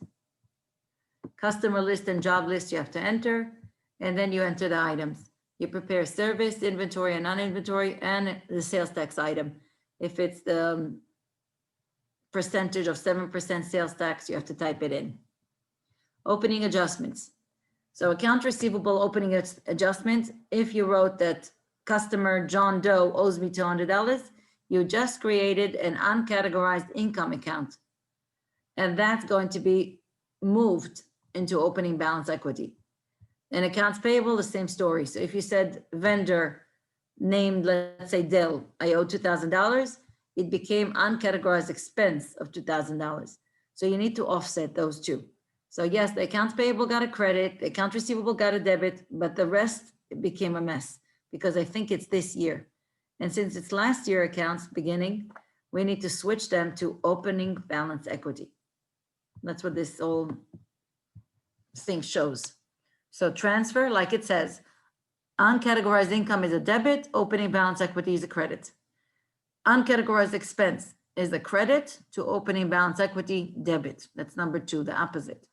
Customer list and job list you have to enter, and then you enter the items. You prepare service, inventory and non-inventory, and the sales tax item. If it's the percentage of 7% sales tax, you have to type it in. Opening adjustments. So account receivable opening adjustment, if you wrote that customer John Doe owes me $200, you just created an uncategorized income account. And that's going to be moved into opening balance equity. And accounts payable, the same story. So if you said vendor named, let's say Dell, I owe $2,000, it became uncategorized expense of $2,000. So you need to offset those two. So yes, the accounts payable got a credit, the account receivable got a debit, but the rest became a mess because I think it's this year. And since it's last year accounts beginning, we need to switch them to opening balance equity. That's what this whole thing shows. So transfer, like it says, uncategorized income is a debit, opening balance equity is a credit. Uncategorized expense is a credit to opening balance equity debit. That's number 2, the opposite.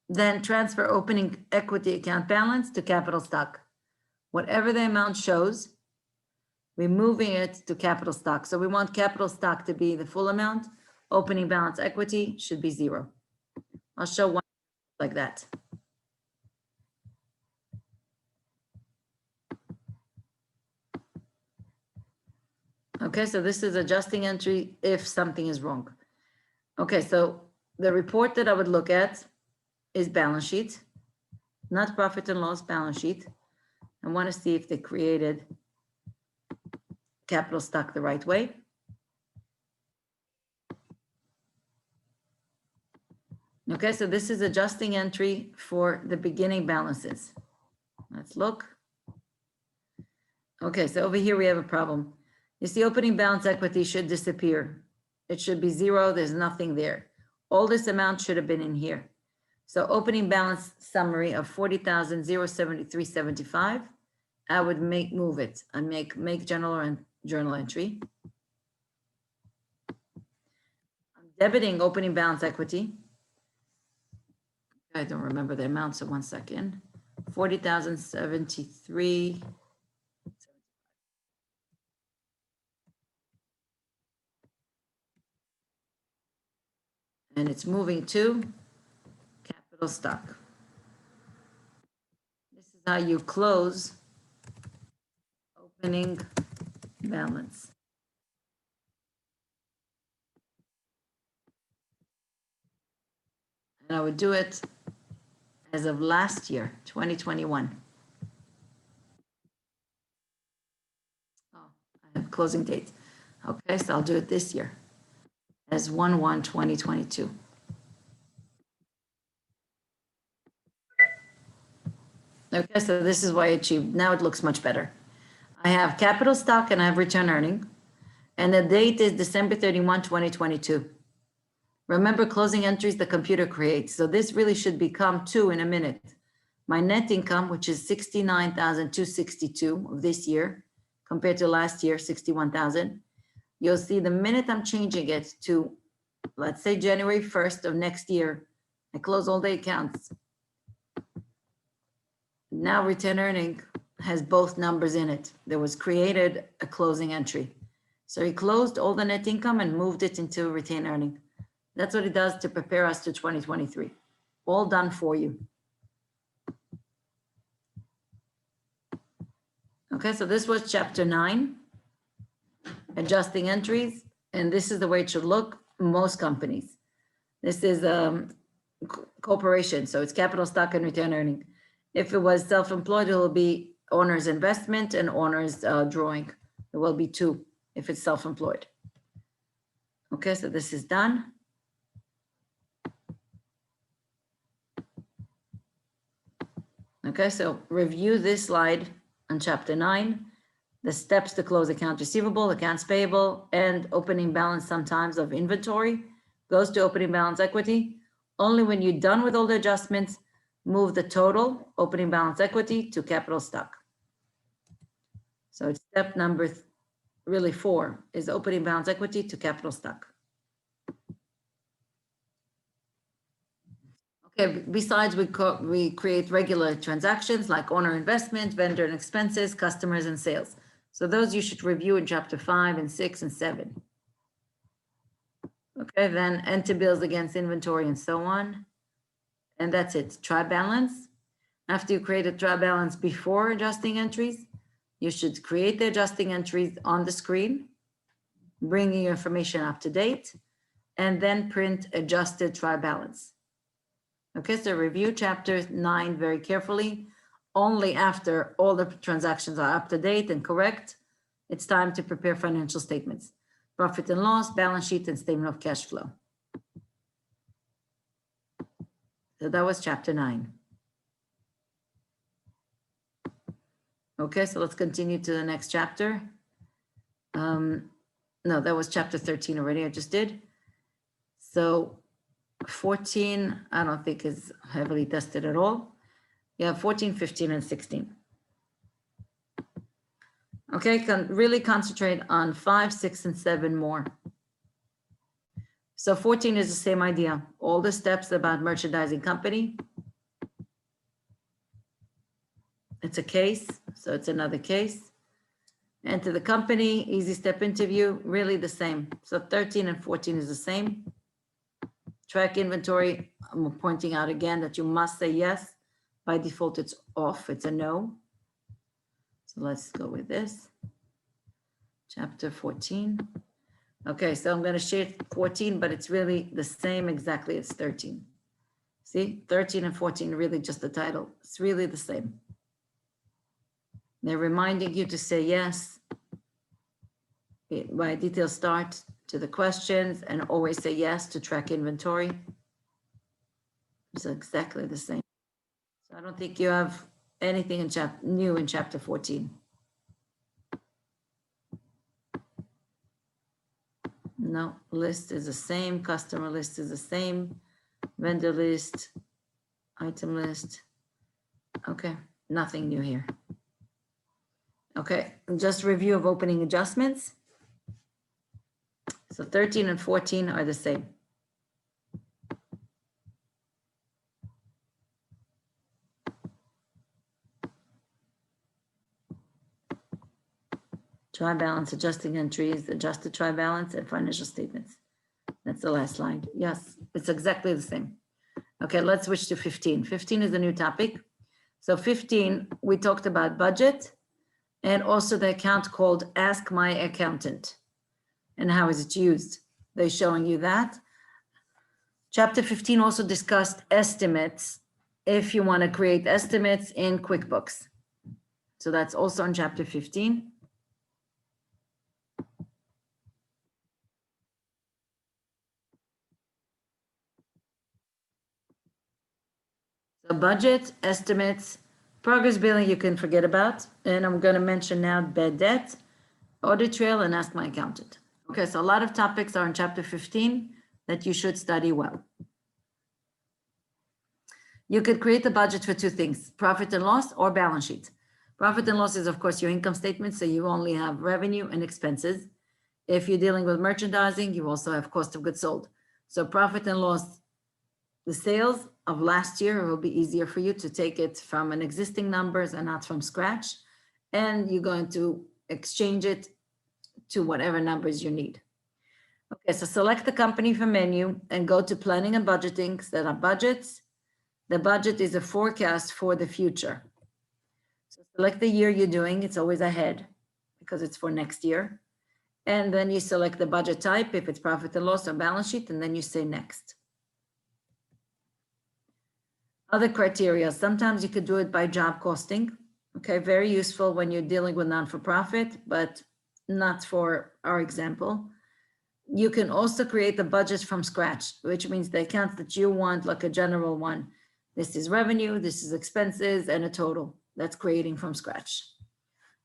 Then transfer opening equity account balance to capital stock. Whatever the amount shows, we're moving it to capital stock. So we want capital stock to be the full amount. Opening balance equity should be 0. I'll show one like that. Okay, so this is adjusting entry if something is wrong. Okay, so the report that I would look at is balance sheet, not profit and loss, balance sheet. I want to see if they created capital stock the right way. Okay, so this is adjusting entry for the beginning balances. Let's look. Okay, so over here we have a problem. You see opening balance equity should disappear. It should be 0, there's nothing there. All this amount should have been in here. So opening balance summary of 40,073.75. I would move it and make journal entry. I'm debiting opening balance equity. I don't remember the amount, so 1 second. 40,073. And it's moving to capital stock. This is how you close opening balance. And I would do it as of last year, 2021. Oh, I have closing date. Okay, so I'll do it this year as 1/1/2022. Okay, so this is why I achieved. Now it looks much better. I have capital stock and I have return earning. And the date is December 31, 2022. Remember, closing entries the computer creates. So this really should become 2 in a minute. my net income, which is 69,262 of this year, compared to last year, 61,000, you'll see the minute I'm changing it to, let's say, January 1st of next year, I close all the accounts. Now return earning has both numbers in it. There was created a closing entry. So he closed all the net income and moved it into retained earning. That's what it does to prepare us to 2023. All done for you. Okay, so this was chapter 9, adjusting entries, and this is the way it should look. Most companies. This is corporation, so it's capital stock and return earning. If it was self-employed, it will be owner's investment and owner's drawing. There will be two if it's self-employed. Okay, so this is done. Okay, so review this slide on chapter 9, the steps to close accounts receivable, accounts payable, and opening balance sometimes of inventory goes to opening balance equity. Only when you're done with all the adjustments, move the total opening balance equity to capital stock. So it's step number really 4 is opening balance equity to capital stock. Okay, besides we create regular transactions like owner investment, vendor and expenses, customers and sales. So those you should review in chapter 5 and 6 and 7. Okay, then enter bills against inventory and so on. And that's it, try balance. After you create a try balance before adjusting entries, you should create the adjusting entries on the screen, bringing your information up to date, and then print adjusted try balance. Okay, so review chapter 9 very carefully. Only after all the transactions are up to date and correct, it's time to prepare financial statements, profit and loss, balance sheet, and statement of cash flow. So that was chapter 9. Okay, so let's continue to the next chapter. No, that was chapter 13 already, I just did. So 14, I don't think is heavily tested at all. Yeah, 14, 15, and 16. Okay, really concentrate on 5, 6, and 7 more. So 14 is the same idea. All the steps about merchandising company. It's a case, so it's another case. Enter the company, easy step interview, really the same. So 13 and 14 is the same. Track inventory, I'm pointing out again that you must say yes. By default, it's off, it's a no. So let's go with this. Chapter 14. Okay, so I'm going to share 14, but it's really the same exactly as 13. See, 13 and 14, really just the title. It's really the same. They're reminding you to say yes by detailed start to the questions and always say yes to track inventory. It's exactly the same. So I don't think you have anything in new in chapter 14. No, list is the same, customer list is the same, vendor list, item list. Okay, nothing new here. Okay, just review of opening adjustments. So 13 and 14 are the same. Try balance, adjusting entries, adjusted try balance, and financial statements. That's the last slide. Yes, it's exactly the same. Okay, let's switch to 15. 15 is a new topic. So 15, we talked about budget and also the account called Ask My Accountant and how is it used. They're showing you that. Chapter 15 also discussed estimates if you want to create estimates in QuickBooks. So that's also on chapter 15. So budget, estimates, progress billing you can forget about. And I'm going to mention now bad debt, audit trail, and Ask My Accountant. Okay, so a lot of topics are in chapter 15 that you should study well. You could create a budget for two things, profit and loss or balance sheet. Profit and loss is, of course, your income statement, so you only have revenue and expenses. If you're dealing with merchandising, you also have cost of goods sold. So profit and loss, the sales of last year, it will be easier for you to take it from an existing numbers and not from scratch. And you're going to exchange it to whatever numbers you need. Okay, so select the company from menu and go to planning and budgeting, set up budgets. The budget is a forecast for the future. So select the year you're doing, it's always ahead because it's for next year. And then you select the budget type, if it's profit and loss or balance sheet, and then you say next. Other criteria, sometimes you could do it by job costing. Okay, very useful when you're dealing with non-for-profit, but not for our example. You can also create the budget from scratch, which means the accounts that you want, like a general one. This is revenue, this is expenses, and a total. That's creating from scratch.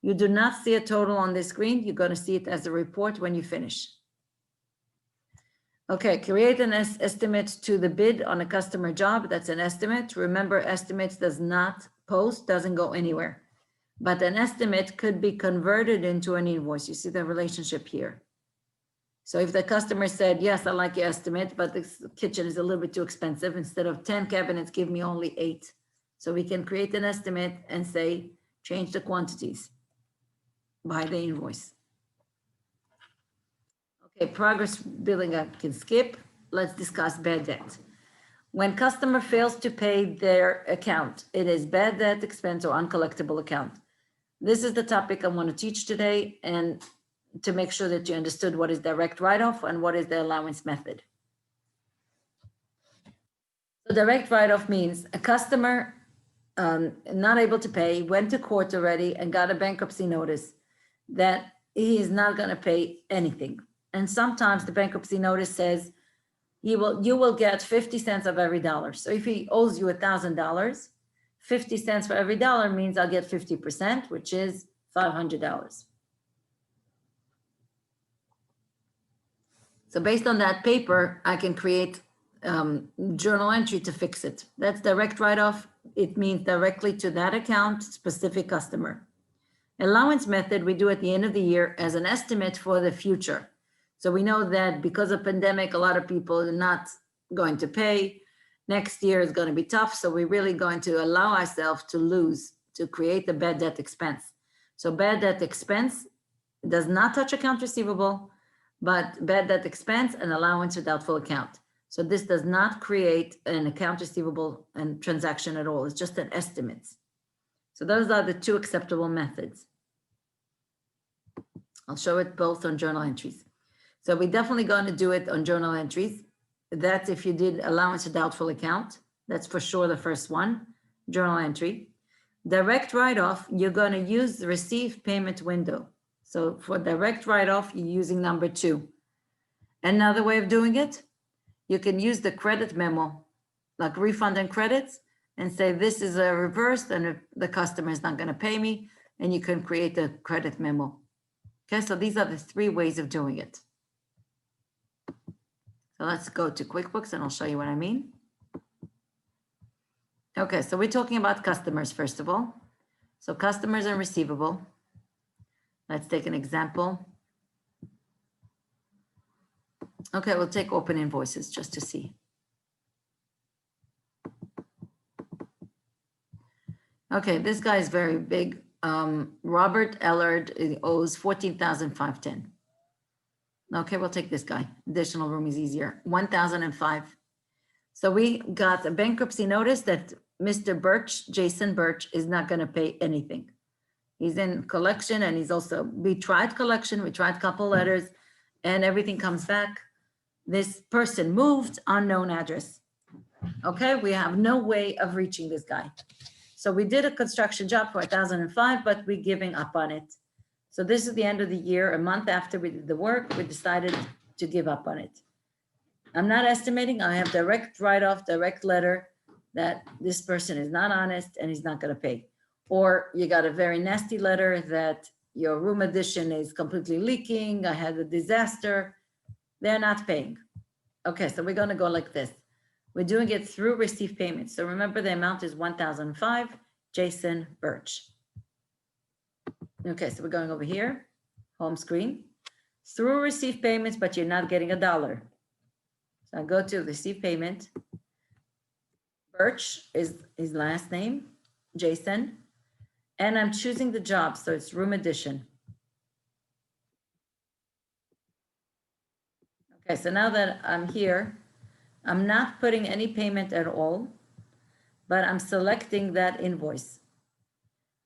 You do not see a total on this screen. You're going to see it as a report when you finish. Okay, create an estimate to the bid on a customer job. That's an estimate. Remember, estimates does not post, doesn't go anywhere. But an estimate could be converted into an invoice. You see the relationship here. So if the customer said, yes, I like your estimate, but the kitchen is a little bit too expensive. Instead of 10 cabinets, give me only 8. So we can create an estimate and say, change the quantities by the invoice. Okay, progress billing I can skip. Let's discuss bad debt. When customer fails to pay their account, it is bad debt, expense, or uncollectible account. This is the topic I want to teach today, and to make sure that you understood what is direct write-off and what is the allowance method. So direct write-off means a customer not able to pay, went to court already and got a bankruptcy notice that he is not going to pay anything. And sometimes the bankruptcy notice says you will get 50 cents of every dollar. So if he owes you $1,000, 50 cents for every dollar means I'll get 50%, which is $500. So based on that paper, I can create journal entry to fix it. That's direct write-off. It means directly to that account, specific customer. Allowance method we do at the end of the year as an estimate for the future. So we know that because of pandemic, a lot of people are not going to pay. Next year is going to be tough. So we're really going to allow ourselves to lose, to create a bad debt expense. So bad debt expense does not touch account receivable, but bad debt expense and allowance for doubtful account. So this does not create an account receivable and transaction at all. It's just an estimate. So those are the two acceptable methods. I'll show it both on journal entries. So we're definitely going to do it on journal entries. That's if you did allowance for doubtful account. That's for sure the first one, journal entry. Direct write-off, you're going to use the receive payment window. So for direct write-off, you're using number 2. Another way of doing it, you can use the credit memo, like refund and credits, and say this is a reverse and the customer is not going to pay me, and you can create a credit memo. Okay, so these are the 3 ways of doing it. So let's go to QuickBooks and I'll show you what I mean. Okay, so we're talking about customers first of all. So customers and receivable. Let's take an example. Okay, we'll take open invoices just to see. Okay, this guy is very big. Robert Ellard owes $14,510. Okay, we'll take this guy. Additional room is easier. 1,005. So we got a bankruptcy notice that Mr. Birch, Jason Birch, is not going to pay anything. He's in collection, and he's also, we tried collection, we tried a couple letters, and everything comes back. This person moved, unknown address. Okay, we have no way of reaching this guy. So we did a construction job for 1,005, but we're giving up on it. So this is the end of the year. A month after we did the work, we decided to give up on it. I'm not estimating. I have direct write-off, direct letter that this person is not honest and he's not going to pay. Or you got a very nasty letter that your room addition is completely leaking. I had a disaster. They're not paying. Okay, so we're going to go like this. We're doing it through received payments. So remember the amount is 1,005, Jason Birch. Okay, so we're going over here, home screen, through received payments, but you're not getting $1. So I go to receive payment. Birch is his last name, Jason, and I'm choosing the job, so it's room addition. Okay, so now that I'm here, I'm not putting any payment at all, but I'm selecting that invoice.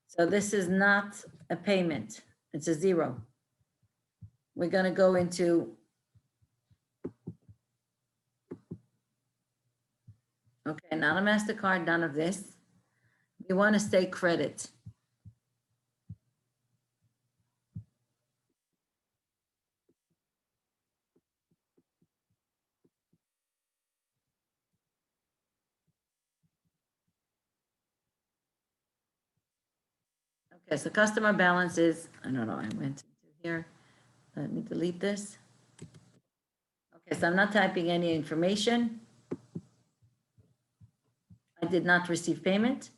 So this is not a payment, it's a 0. We're gonna go into, okay, not a MasterCard, none of this. We wanna say credit. Okay, so customer balance is, I don't know, I went into here. Let me delete this. Okay, so I'm not typing any information. I did not receive payment.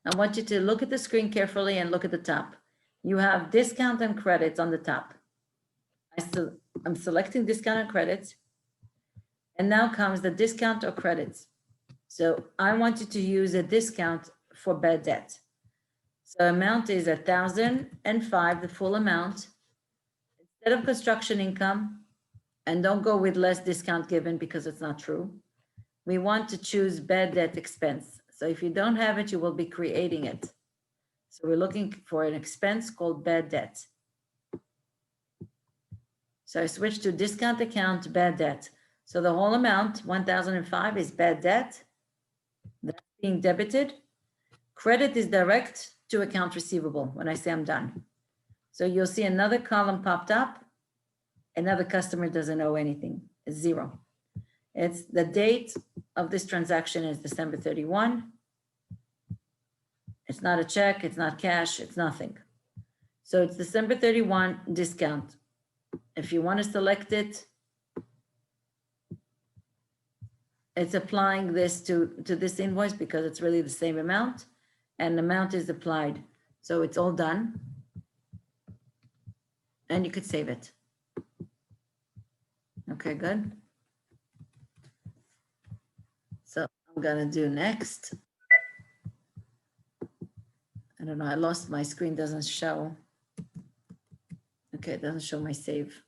I want you to look at the screen carefully and look at the top. You have discount and credits on the top. I'm selecting discount and credits. And now comes the discount or credits. So I want you to use a discount for bad debt. So amount is 1,005, the full amount. Instead of construction income, and don't go with less discount given because it's not true. We want to choose bad debt expense. So if you don't have it, you will be creating it. So we're looking for an expense called bad debt. So I switch to discount account, bad debt. So the whole amount, 1,005, is bad debt. That's being debited. Credit is direct to account receivable when I say I'm done. So you'll see another column popped up. Another customer doesn't owe anything, it's 0. It's the date of this transaction is December 31. It's not a check, it's not cash, it's nothing. So it's December 31 discount. If you want to select it, it's applying this to this invoice because it's really the same amount and the amount is applied. So it's all done. And you could save it. Okay, good. So I'm gonna do next. I don't know, I lost my screen, doesn't show. Okay, it doesn't show my save.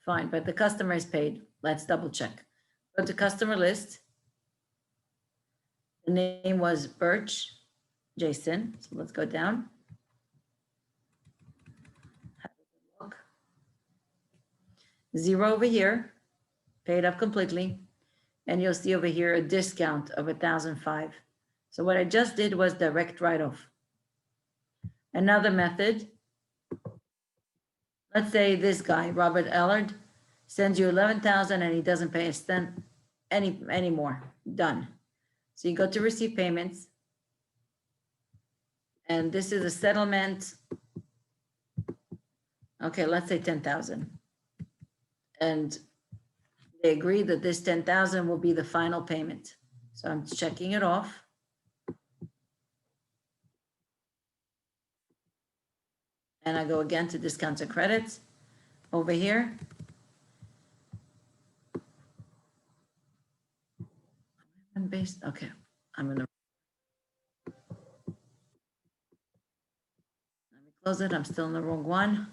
Fine, but the customer is paid. Let's double check. Go to customer list. The name was Birch, Jason. So let's go down. How does it look? 0 over here, paid up completely. And you'll see over here a discount of 1,005. So what I just did was direct write-off. Another method, let's say this guy, Robert Ellard, sends you 11,000 and he doesn't pay us then any more. Done. So you go to receive payments. And this is a settlement. Okay, let's say 10,000. And they agree that this 10,000 will be the final payment. So I'm checking it off. And I go again to discounts and credits over here. Based, okay, I'm gonna, let me close it. I'm still in the wrong one.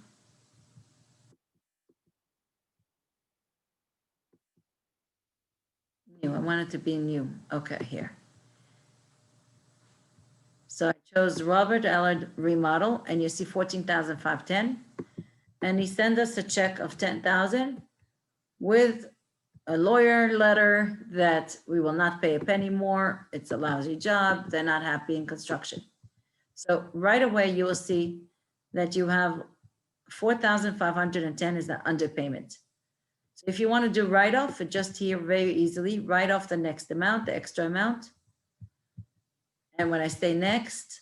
New, I want it to be new. Okay, here. So I chose Robert Allard remodel and you see 14,510. And he sent us a check of 10,000 with a lawyer letter that we will not pay a penny more. It's a lousy job. They're not happy in construction. So right away, you will see that you have 4,510 is the underpayment. So if you want to do write-off, just here very easily, write off the next amount, the extra amount. And when I say next,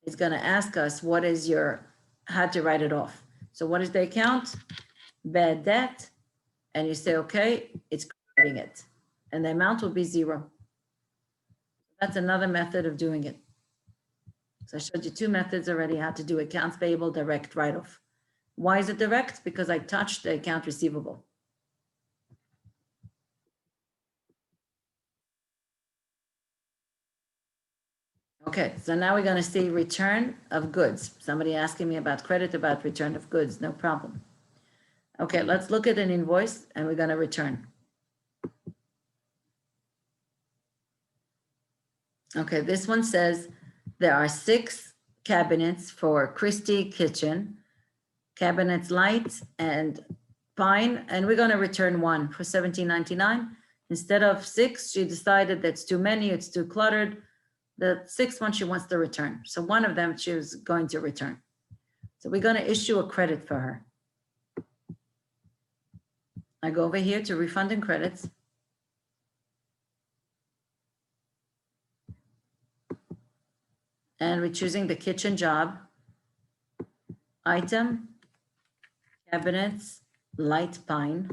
it's going to ask us what is your, how to write it off. So what is the account? Bad debt. And you say, okay, it's crediting it. and the amount will be 0. That's another method of doing it. So I showed you 2 methods already how to do accounts payable direct write-off. Why is it direct? Because I touched the account receivable. Okay, so now we're going to see return of goods. Somebody asking me about credit, about return of goods, no problem. Okay, let's look at an invoice and we're going to return. Okay, this one says there are 6 cabinets for Christie Kitchen, cabinets light and pine, and we're going to return 1 for $17.99. Instead of 6, she decided that's too many, it's too cluttered. The 6th one she wants to return. So one of them she was going to return. So we're going to issue a credit for her. I go over here to refund and credits. And we're choosing the kitchen job. Item, cabinets, light pine.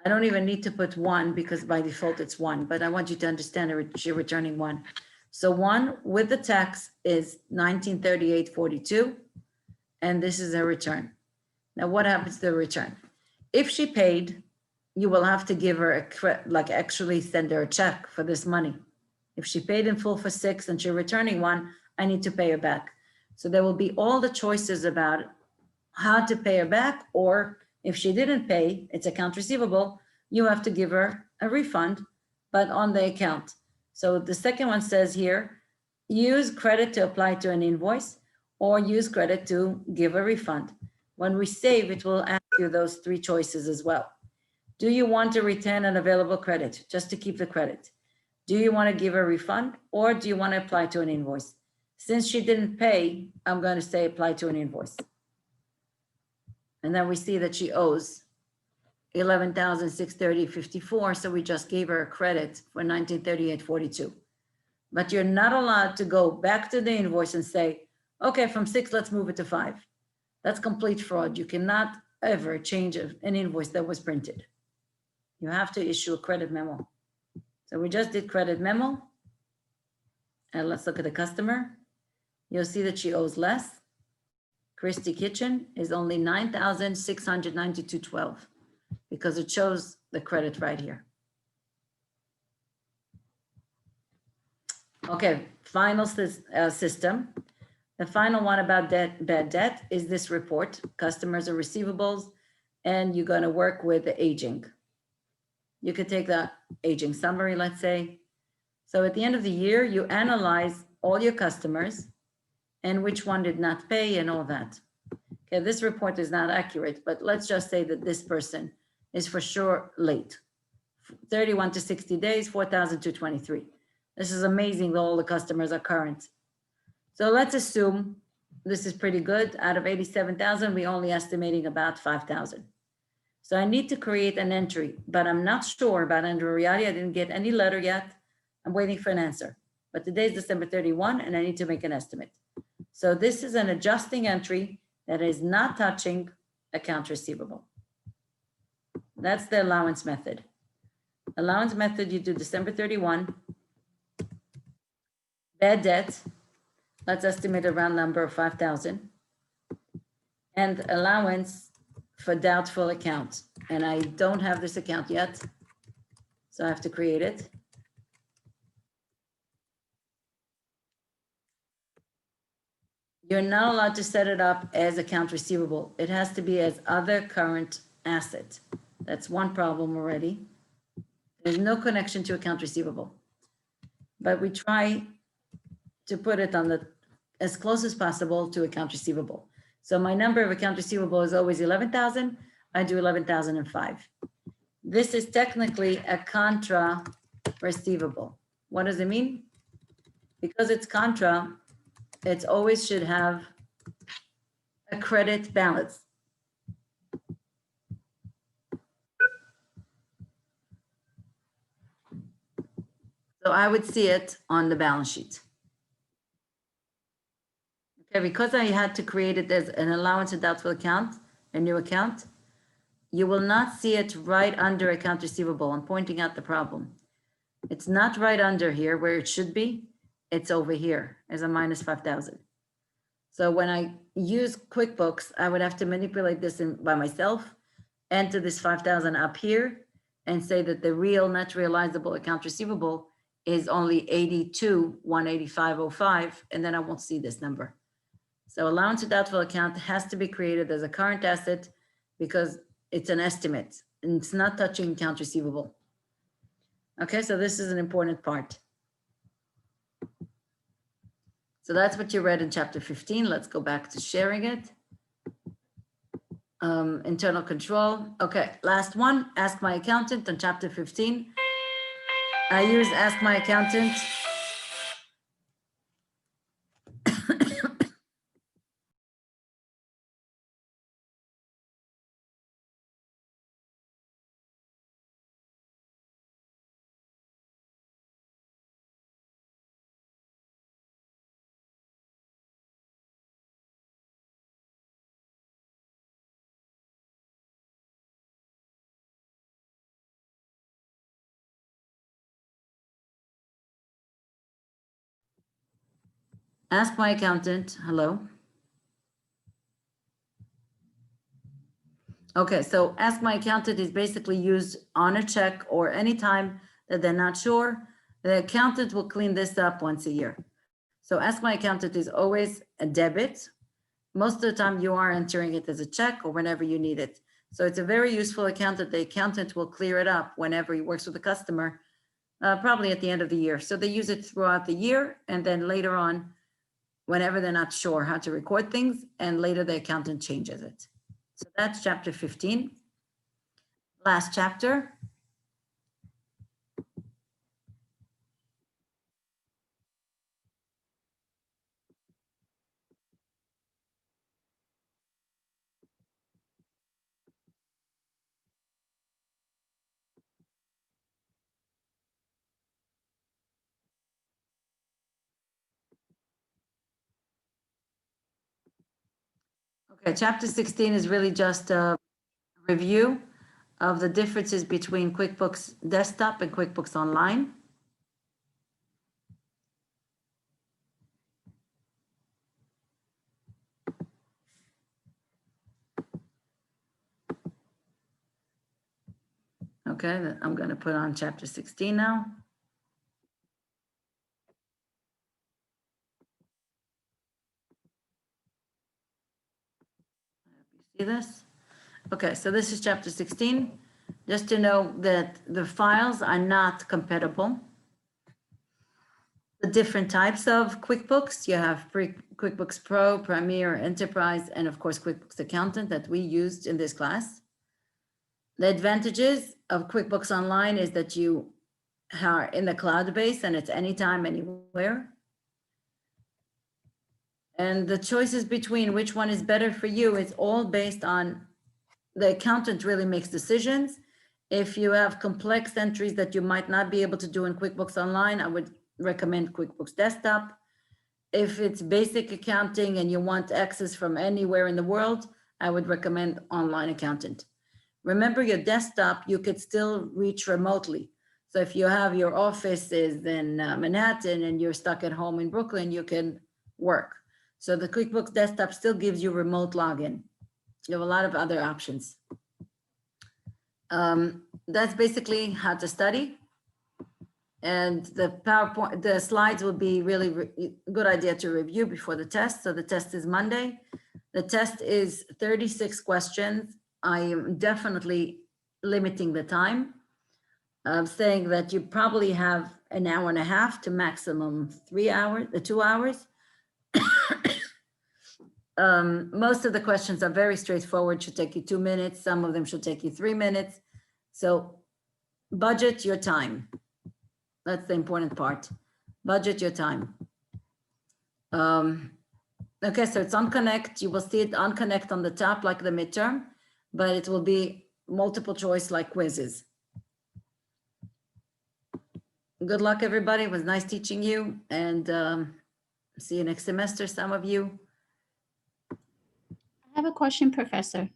I don't even need to put 1 because by default it's 1, but I want you to understand that you're returning 1. So 1 with the tax is $1938.42, and this is a return. Now what happens to the return? If she paid, you will have to give her actually send her a check for this money. If she paid in full for 6 and she's returning 1, I need to pay her back. So there will be all the choices about how to pay her back, or if she didn't pay, it's account receivable, you have to give her a refund, but on the account. So the second one says here, use credit to apply to an invoice or use credit to give a refund. When we save, it will ask you those 3 choices as well. Do you want to retain an available credit just to keep the credit? Do you want to give a refund or do you want to apply to an invoice? Since she didn't pay, I'm going to say apply to an invoice. And then we see that she owes $11,630.54. So we just gave her a credit for $1938.42. But you're not allowed to go back to the invoice and say, okay, from 6, let's move it to 5. That's complete fraud. You cannot ever change an invoice that was printed. You have to issue a credit memo. So we just did credit memo. And let's look at the customer. You'll see that she owes less. Christie Kitchen is only $9,692.12 because it shows the credit right here. Okay, final system. The final one about bad debt is this report, customers or receivables, and you're going to work with the aging. You could take the aging summary, let's say. So at the end of the year, you analyze all your customers and which one did not pay and all that. Okay, this report is not accurate, but let's just say that this person is for sure late. 31 to 60 days, 4,223. This is amazing that all the customers are current. So let's assume this is pretty good. Out of 87,000, we're only estimating about 5,000. So I need to create an entry, but I'm not sure about Andrew Riadi. I didn't get any letter yet. I'm waiting for an answer. But today is December 31, and I need to make an estimate. So this is an adjusting entry that is not touching accounts receivable. That's the allowance method. Allowance method, you do December 31. Bad debt, let's estimate a round number of 5,000. And allowance for doubtful account. And I don't have this account yet, so I have to create it. You're not allowed to set it up as account receivable. It has to be as other current asset. That's one problem already. There's no connection to account receivable. But we try to put it on the as close as possible to account receivable. So my number of account receivable is always 11,000. I do 11,005. This is technically a contra receivable. What does it mean? Because it's contra, it always should have a credit balance. So I would see it on the balance sheet. Okay, because I had to create it as an allowance and doubtful account, a new account, you will not see it right under account receivable. I'm pointing out the problem. It's not right under here where it should be. It's over here as a minus 5,000. So when I use QuickBooks, I would have to manipulate this by myself, enter this 5,000 up here, and say that the real net realizable account receivable is only 82,185.05, and then I won't see this number. So allowance to doubtful account has to be created as a current asset because it's an estimate and it's not touching account receivable. Okay, so this is an important part. So that's what you read in chapter 15. Let's go back to sharing it. Internal control. Okay, last one, ask my accountant on chapter 15. I use ask my accountant. Ask my accountant, hello. Okay, so ask my accountant is basically used on a check or anytime that they're not sure. The accountant will clean this up once a year. So ask my accountant is always a debit. Most of the time you are entering it as a check or whenever you need it. So it's a very useful account that the accountant will clear it up whenever he works with the customer, probably at the end of the year. So they use it throughout the year and then later on, whenever they're not sure how to record things, and later the accountant changes it. So that's chapter 15. Last chapter. Okay, chapter 16 is really just a review of the differences between QuickBooks Desktop and QuickBooks Online. Okay, I'm going to put on chapter 16 now. You see this? Okay, so this is chapter 16. Just to know that the files are not compatible. The different types of QuickBooks, you have QuickBooks Pro, Premier, Enterprise, and of course QuickBooks Accountant that we used in this class. The advantages of QuickBooks Online is that you are in the cloud base and it's anytime, anywhere. And the choices between which one is better for you is all based on the accountant really makes decisions. If you have complex entries that you might not be able to do in QuickBooks Online, I would recommend QuickBooks Desktop. If it's basic accounting and you want access from anywhere in the world, I would recommend Online Accountant. Remember, your desktop, you could still reach remotely. So if you have your offices in Manhattan and you're stuck at home in Brooklyn, you can work. So the QuickBooks Desktop still gives you remote login. You have a lot of other options. That's basically how to study. And the PowerPoint, the slides will be really good idea to review before the test. So the test is Monday. The test is 36 questions. I am definitely limiting the time. I'm saying that you probably have an hour and a half to maximum 3 hours, 2 hours. Most of the questions are very straightforward, should take you 2 minutes. Some of them should take you 3 minutes. So budget your time. That's the important part. Budget your time. Okay, so it's on Connect. You will see it on Connect on the top, like the midterm, but it will be multiple choice like quizzes. Good luck, everybody. It was nice teaching you, and see you next semester, some of you. I have a question, Professor.